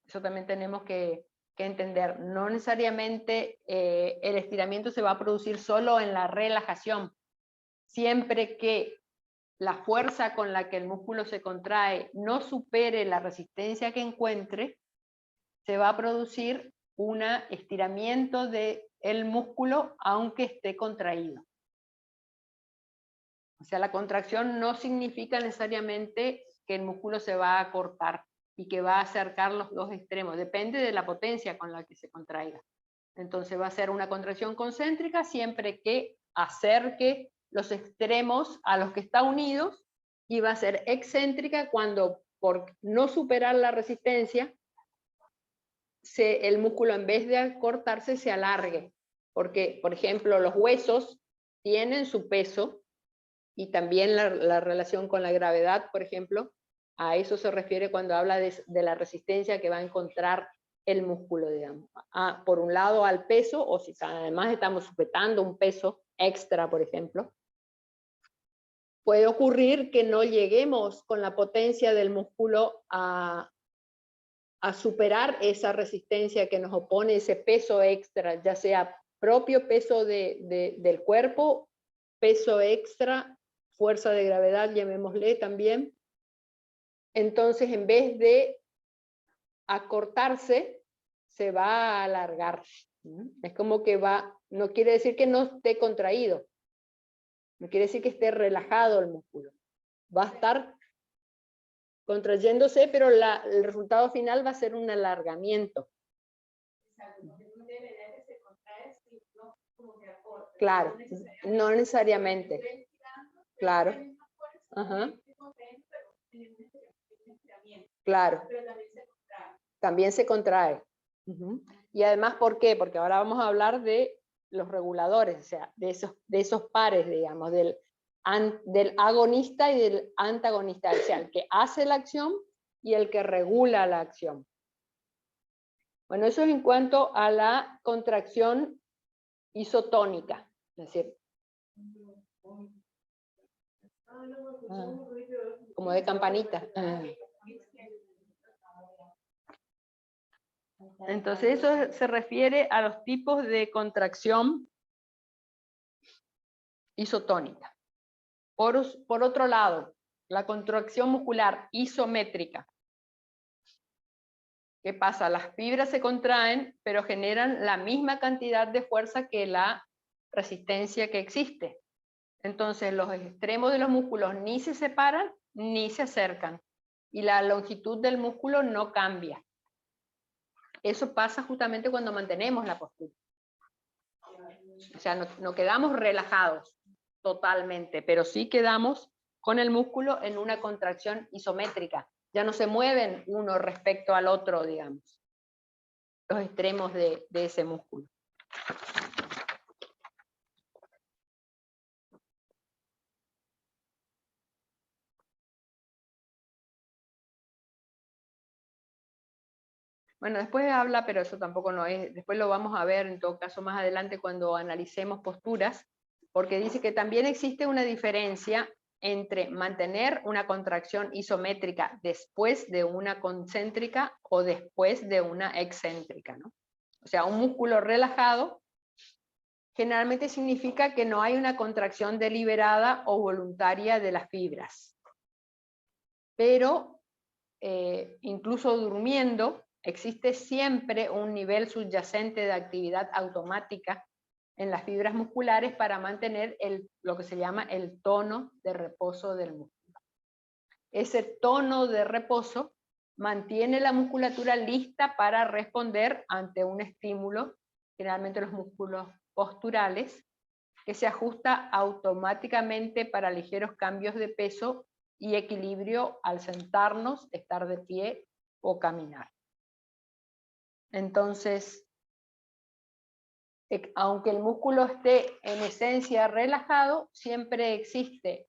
Eso también tenemos que entender. No necesariamente el estiramiento se va a producir solo en la relajación. Siempre que la fuerza con la que el músculo se contrae no supere la resistencia que encuentre, se va a producir un estiramiento del músculo aunque esté contraído. O sea, la contracción no significa necesariamente que el músculo se va a cortar y que va a acercar los dos extremos. Depende de la potencia con la que se contraiga. Entonces va a ser una contracción concéntrica siempre que acerque los extremos a los que está unidos, y va a ser excéntrica cuando, por no superar la resistencia, el músculo en vez de acortarse se alargue. Porque, por ejemplo, los huesos tienen su peso, y también la relación con la gravedad, por ejemplo, a eso se refiere cuando habla de la resistencia que va a encontrar el músculo, digamos. Por un lado al peso, o si además estamos sujetando un peso extra, por ejemplo, puede ocurrir que no lleguemos con la potencia del músculo a superar esa resistencia que nos opone ese peso extra, ya sea propio peso del cuerpo, peso extra, fuerza de gravedad, llamémosle también. Entonces, en vez de acortarse, se va a alargar. Es como que no quiere decir que no esté contraído, no quiere decir que esté relajado el músculo. Va a estar contrayéndose, pero el resultado final va a ser un alargamiento. Claro, no necesariamente. Claro. Ajá. Claro. También se contrae. Y además, ¿por qué? Porque ahora vamos a hablar de los reguladores, o sea, de esos pares, digamos, del agonista y del antagonista, o sea, el que hace la acción y el que regula la acción. Bueno, eso es en cuanto a la contracción isotónica, es decir, como de campanita. Entonces eso se refiere a los tipos de contracción isotónica. Por otro lado, la contracción muscular isométrica. ¿Qué pasa? Las fibras se contraen, pero generan la misma cantidad de fuerza que la resistencia que existe. Entonces los extremos de los músculos ni se separan ni se acercan. Y la longitud del músculo no cambia. Eso pasa justamente cuando mantenemos la postura. O sea, no quedamos relajados totalmente, pero sí quedamos con el músculo en una contracción isométrica. Ya no se mueven uno respecto al otro, digamos, los extremos de ese músculo. Bueno, después habla, pero eso tampoco no es, después lo vamos a ver en todo caso más adelante cuando analicemos posturas, porque dice que también existe una diferencia entre mantener una contracción isométrica después de una concéntrica o después de una excéntrica, ¿no? O sea, un músculo relajado generalmente significa que no hay una contracción deliberada o voluntaria de las fibras. Pero incluso durmiendo, existe siempre un nivel subyacente de actividad automática en las fibras musculares para mantener lo que se llama el tono de reposo del músculo. Ese tono de reposo mantiene la musculatura lista para responder ante un estímulo, generalmente los músculos posturales, que se ajusta automáticamente para ligeros cambios de peso y equilibrio al sentarnos, estar de pie o caminar. Entonces, aunque el músculo esté en esencia relajado, siempre existe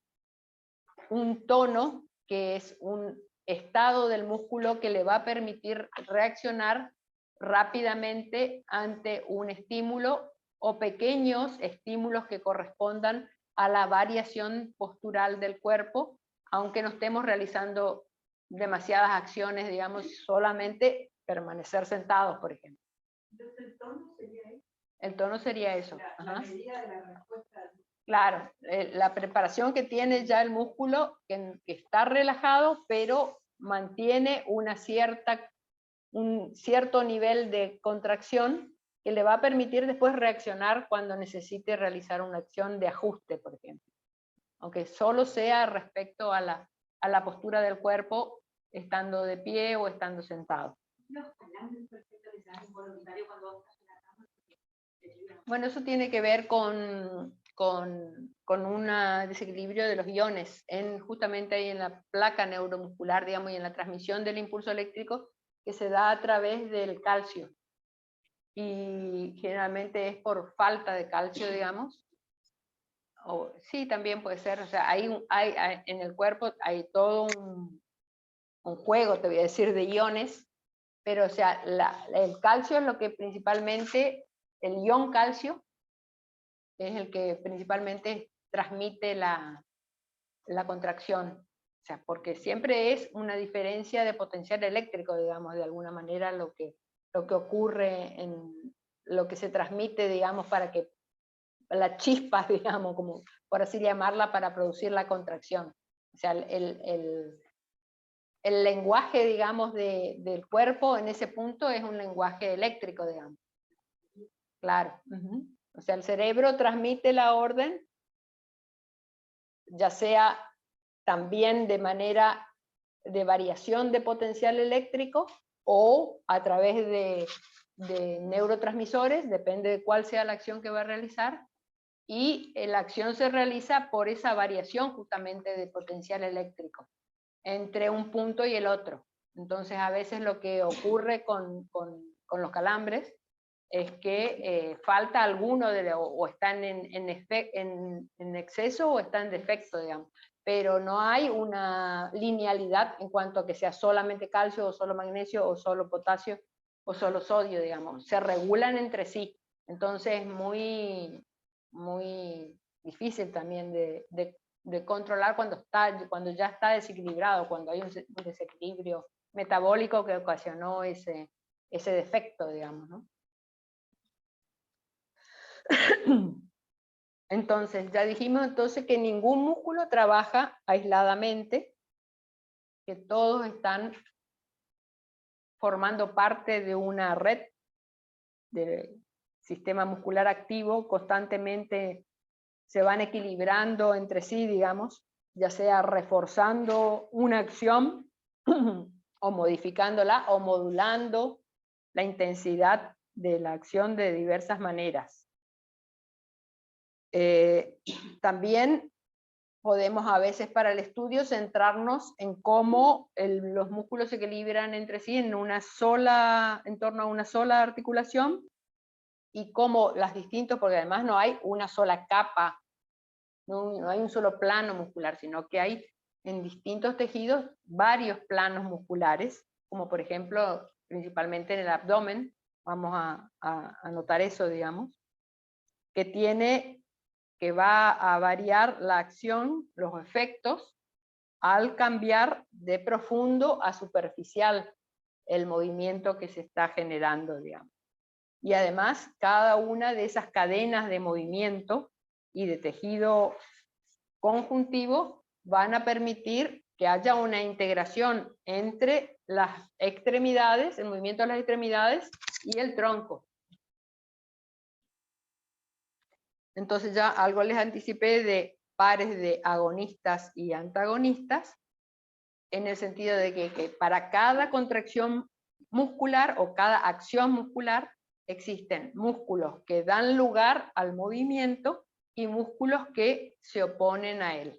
un tono que es un estado del músculo que le va a permitir reaccionar rápidamente ante un estímulo o pequeños estímulos que correspondan a la variación postural del cuerpo, aunque no estemos realizando demasiadas acciones, digamos, solamente permanecer sentados, por ejemplo. Entonces, ¿el tono sería eso? El tono sería eso. La medida de la respuesta. Claro, la preparación que tiene ya el músculo, que está relajado, pero mantiene un cierto nivel de contracción que le va a permitir después reaccionar cuando necesite realizar una acción de ajuste, por ejemplo. Aunque solo sea respecto a la postura del cuerpo, estando de pie o estando sentado. Los calambres perfectos que se dan involuntarios cuando estás en la cama. Bueno, eso tiene que ver con un desequilibrio de los iones, justamente ahí en la placa neuromuscular, digamos, y en la transmisión del impulso eléctrico que se da a través del calcio. Y generalmente es por falta de calcio, digamos. Sí, también puede ser, o sea, en el cuerpo hay todo un juego, te voy a decir, de iones, pero o sea, el calcio es lo que principalmente, el ion calcio, es el que principalmente transmite la contracción. O sea, porque siempre es una diferencia de potencial eléctrico, digamos, de alguna manera lo que ocurre lo que se transmite, digamos, para que la chispa, digamos, como por así llamarla, para producir la contracción. O sea, el lenguaje, digamos, del cuerpo en ese punto es un lenguaje eléctrico, digamos. Claro. O sea, el cerebro transmite la orden, ya sea también de manera de variación de potencial eléctrico o a través de neurotransmisores, depende de cuál sea la acción que va a realizar, y la acción se realiza por esa variación justamente de potencial eléctrico entre un punto y el otro. Entonces a veces lo que ocurre con los calambres es que falta alguno o están en exceso o están en defecto, digamos. Pero no hay una linealidad en cuanto a que sea solamente calcio o solo magnesio o solo potasio o solo sodio, digamos. Se regulan entre sí. Entonces es muy difícil también de controlar cuando ya está desequilibrado, cuando hay un desequilibrio metabólico que ocasionó ese defecto, digamos, ¿no? Entonces, ya dijimos entonces que ningún músculo trabaja aisladamente, que todos están formando parte de una red de sistema muscular activo, constantemente se van equilibrando entre sí, digamos, ya sea reforzando una acción o modificándola o modulando la intensidad de la acción de diversas maneras. También podemos a veces para el estudio centrarnos en cómo los músculos se equilibran entre sí en torno a una sola articulación, y cómo las distintas, porque además no hay una sola capa, no hay un solo plano muscular, sino que hay en distintos tejidos varios planos musculares, como por ejemplo, principalmente en el abdomen, vamos a notar eso, digamos, que va a variar la acción, los efectos, al cambiar de profundo a superficial el movimiento que se está generando, digamos. Y además, cada una de esas cadenas de movimiento y de tejido conjuntivo van a permitir que haya una integración entre las extremidades, el movimiento de las extremidades y el tronco. Entonces ya algo les anticipé de pares de agonistas y antagonistas, en el sentido de que para cada contracción muscular o cada acción muscular existen músculos que dan lugar al movimiento y músculos que se oponen a él.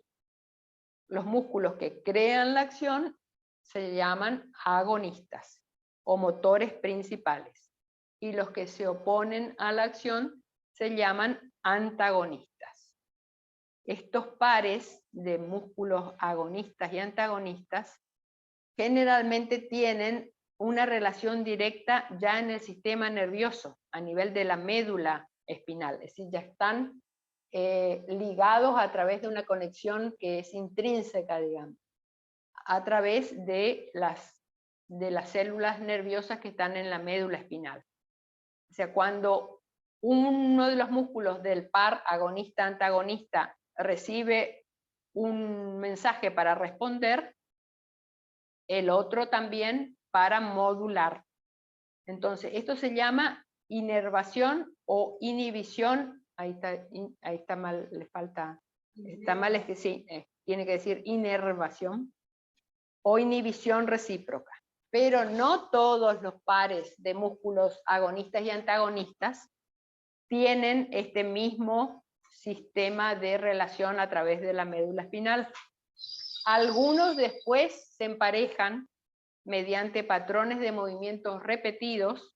Los músculos que crean la acción se llaman agonistas o motores principales, y los que se oponen a la acción se llaman antagonistas. Estos pares de músculos agonistas y antagonistas generalmente tienen una relación directa ya en el sistema nervioso, a nivel de la médula espinal, es decir, ya están ligados a través de una conexión que es intrínseca, digamos, a través de las células nerviosas que están en la médula espinal. O sea, cuando uno de los músculos del par agonista-antagonista recibe un mensaje para responder, el otro también para modular. Entonces, esto se llama inervación o inhibición. Ahí está mal, le falta, está mal, es que sí, tiene que decir inervación o inhibición recíproca. Pero no todos los pares de músculos agonistas y antagonistas tienen este mismo sistema de relación a través de la médula espinal. Algunos después se emparejan mediante patrones de movimientos repetidos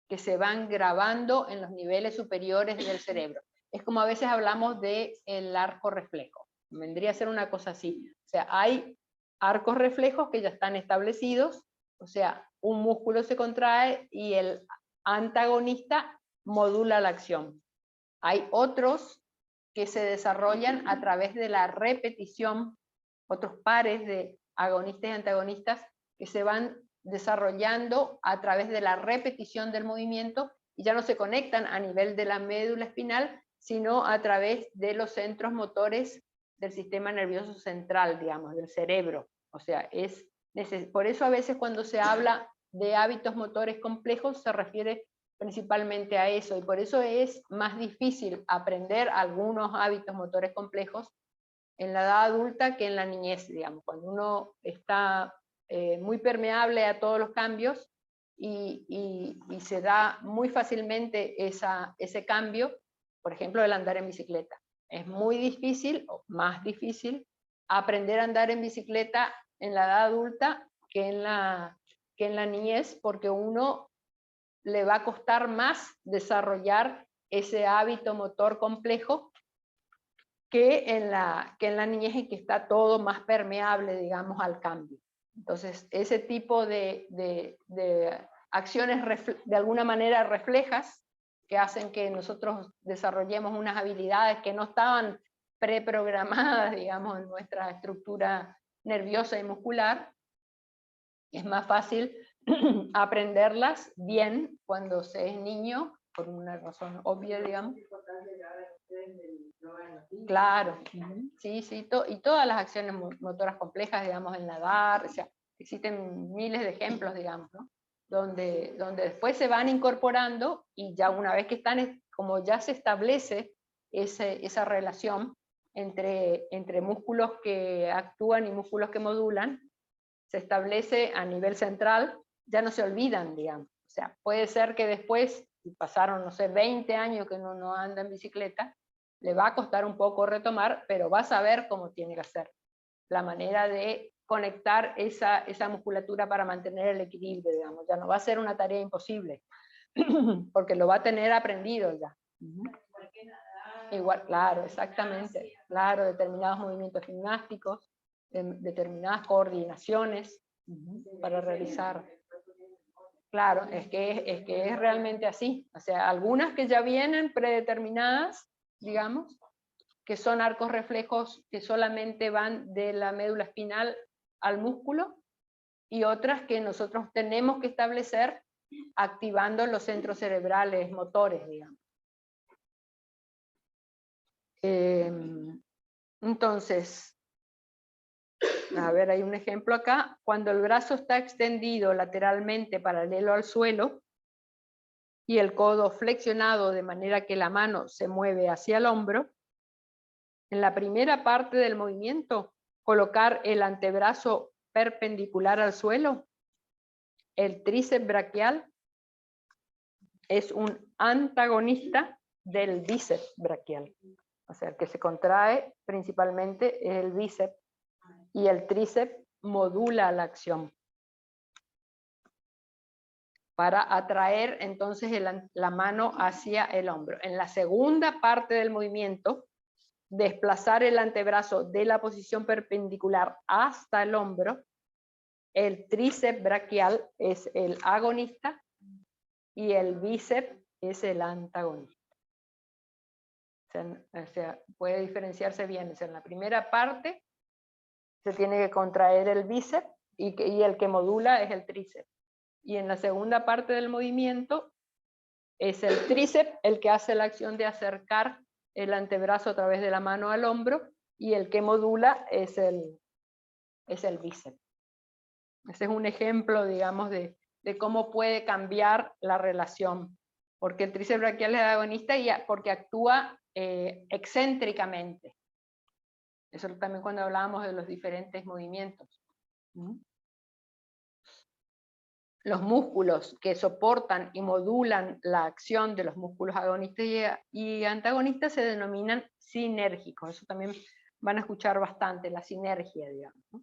que se van grabando en los niveles superiores del cerebro. Es como a veces hablamos del arco reflejo. Vendría a ser una cosa así. O sea, hay arcos reflejos que ya están establecidos, o sea, un músculo se contrae y el antagonista modula la acción. Hay otros que se desarrollan a través de la repetición, otros pares de agonistas y antagonistas que se van desarrollando a través de la repetición del movimiento y ya no se conectan a nivel de la médula espinal, sino a través de los centros motores del sistema nervioso central, digamos, del cerebro. O sea, por eso a veces cuando se habla de hábitos motores complejos se refiere principalmente a eso, y por eso es más difícil aprender algunos hábitos motores complejos en la edad adulta que en la niñez, digamos, cuando uno está muy permeable a todos los cambios y se da muy fácilmente ese cambio, por ejemplo, el andar en bicicleta. Es muy difícil, o más difícil, aprender a andar en bicicleta en la edad adulta que en la niñez, porque uno le va a costar más desarrollar ese hábito motor complejo que en la niñez, en que está todo más permeable, digamos, al cambio. Entonces, ese tipo de acciones de alguna manera reflejas, que hacen que nosotros desarrollemos unas habilidades que no estaban preprogramadas, digamos, en nuestra estructura nerviosa y muscular, es más fácil aprenderlas bien cuando se es niño, por una razón obvia, digamos. Claro, sí, sí, y todas las acciones motoras complejas, digamos, el nadar, o sea, existen miles de ejemplos, digamos, ¿no? Donde después se van incorporando y ya una vez que están, como ya se establece esa relación entre músculos que actúan y músculos que modulan, se establece a nivel central, ya no se olvidan, digamos. O sea, puede ser que después, si pasaron, no sé, 20 años que uno no anda en bicicleta, le va a costar un poco retomar, pero va a saber cómo tiene que hacer. La manera de conectar esa musculatura para mantener el equilibrio, digamos. Ya no va a ser una tarea imposible, porque lo va a tener aprendido ya. Igual, claro, exactamente. Claro, determinados movimientos gimnásticos, determinadas coordinaciones para realizar. Claro, es que es realmente así. O sea, algunas que ya vienen predeterminadas, digamos, que son arcos reflejos que solamente van de la médula espinal al músculo, y otras que nosotros tenemos que establecer activando los centros cerebrales motores, digamos. Entonces, a ver, hay un ejemplo acá. Cuando el brazo está extendido lateralmente paralelo al suelo y el codo flexionado de manera que la mano se mueve hacia el hombro, en la primera parte del movimiento, colocar el antebrazo perpendicular al suelo. El tríceps braquial es un antagonista del bíceps braquial. O sea, el que se contrae principalmente es el bíceps y el tríceps modula la acción para atraer entonces la mano hacia el hombro. En la segunda parte del movimiento, desplazar el antebrazo de la posición perpendicular hasta el hombro. El tríceps braquial es el agonista y el bíceps es el antagonista. O sea, puede diferenciarse bien. O sea, en la primera parte se tiene que contraer el bíceps y el que modula es el tríceps. Y en la segunda parte del movimiento es el tríceps el que hace la acción de acercar el antebrazo a través de la mano al hombro, y el que modula es el bíceps. Ese es un ejemplo, digamos, de cómo puede cambiar la relación, porque el tríceps braquial es agonista y porque actúa excéntricamente. Eso también cuando hablábamos de los diferentes movimientos. Los músculos que soportan y modulan la acción de los músculos agonistas y antagonistas se denominan sinérgicos. Eso también van a escuchar bastante, la sinergia, digamos, ¿no?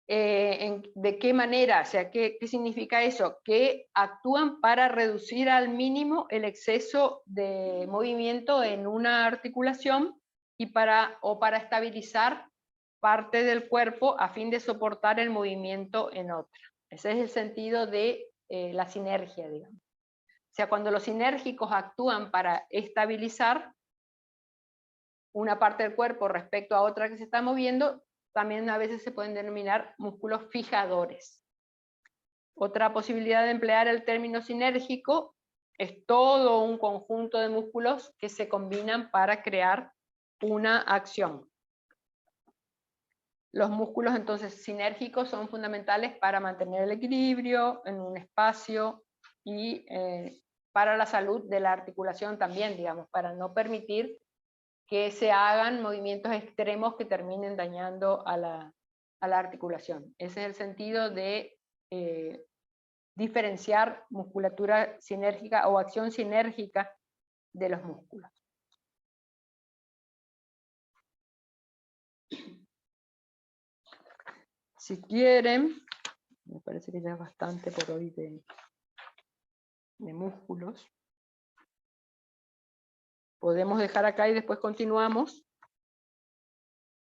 ¿De qué manera? O sea, ¿qué significa eso? Que actúan para reducir al mínimo el exceso de movimiento en una articulación y para estabilizar parte del cuerpo a fin de soportar el movimiento en otra. Ese es el sentido de la sinergia, digamos. O sea, cuando los sinérgicos actúan para estabilizar una parte del cuerpo respecto a otra que se está moviendo, también a veces se pueden denominar músculos fijadores. Otra posibilidad de emplear el término sinérgico es todo un conjunto de músculos que se combinan para crear una acción. Los músculos entonces sinérgicos son fundamentales para mantener el equilibrio en un espacio y para la salud de la articulación también, digamos, para no permitir que se hagan movimientos extremos que terminen dañando a la articulación. Ese es el sentido de diferenciar musculatura sinérgica o acción sinérgica de los músculos. Si quieren, me parece que ya es bastante por hoy de músculos. Podemos dejar acá y después continuamos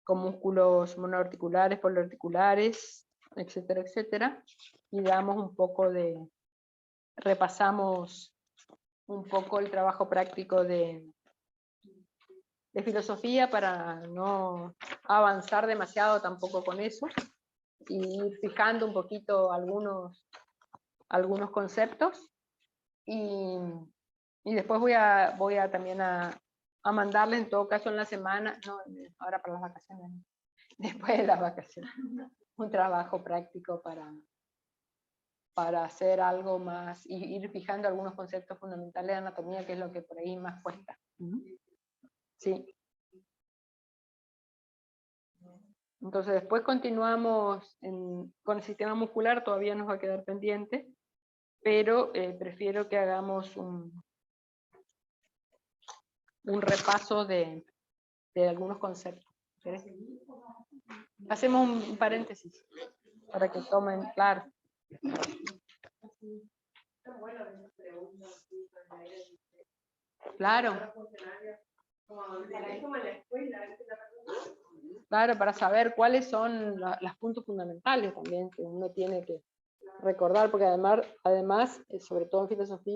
con músculos monoarticulares, poliarticulares, etcétera, etcétera. Y damos un poco repasamos un poco el trabajo práctico de filosofía para no avanzar demasiado tampoco con eso, y ir fijando un poquito algunos conceptos, y después voy a también a a mandarles en todo caso en la semana, no, ahora para las vacaciones, no, después de las vacaciones, un trabajo práctico para hacer algo más, y ir fijando algunos conceptos fundamentales de anatomía, que es lo que por ahí más cuesta. Sí. Entonces después continuamos con el sistema muscular, todavía nos va a quedar pendiente, pero prefiero que hagamos un repaso de algunos conceptos. ¿Querés? Hacemos un paréntesis para que tomen, claro. Claro. Claro, para saber cuáles son los puntos fundamentales también que uno tiene que recordar, porque además, sobre todo en filosofía,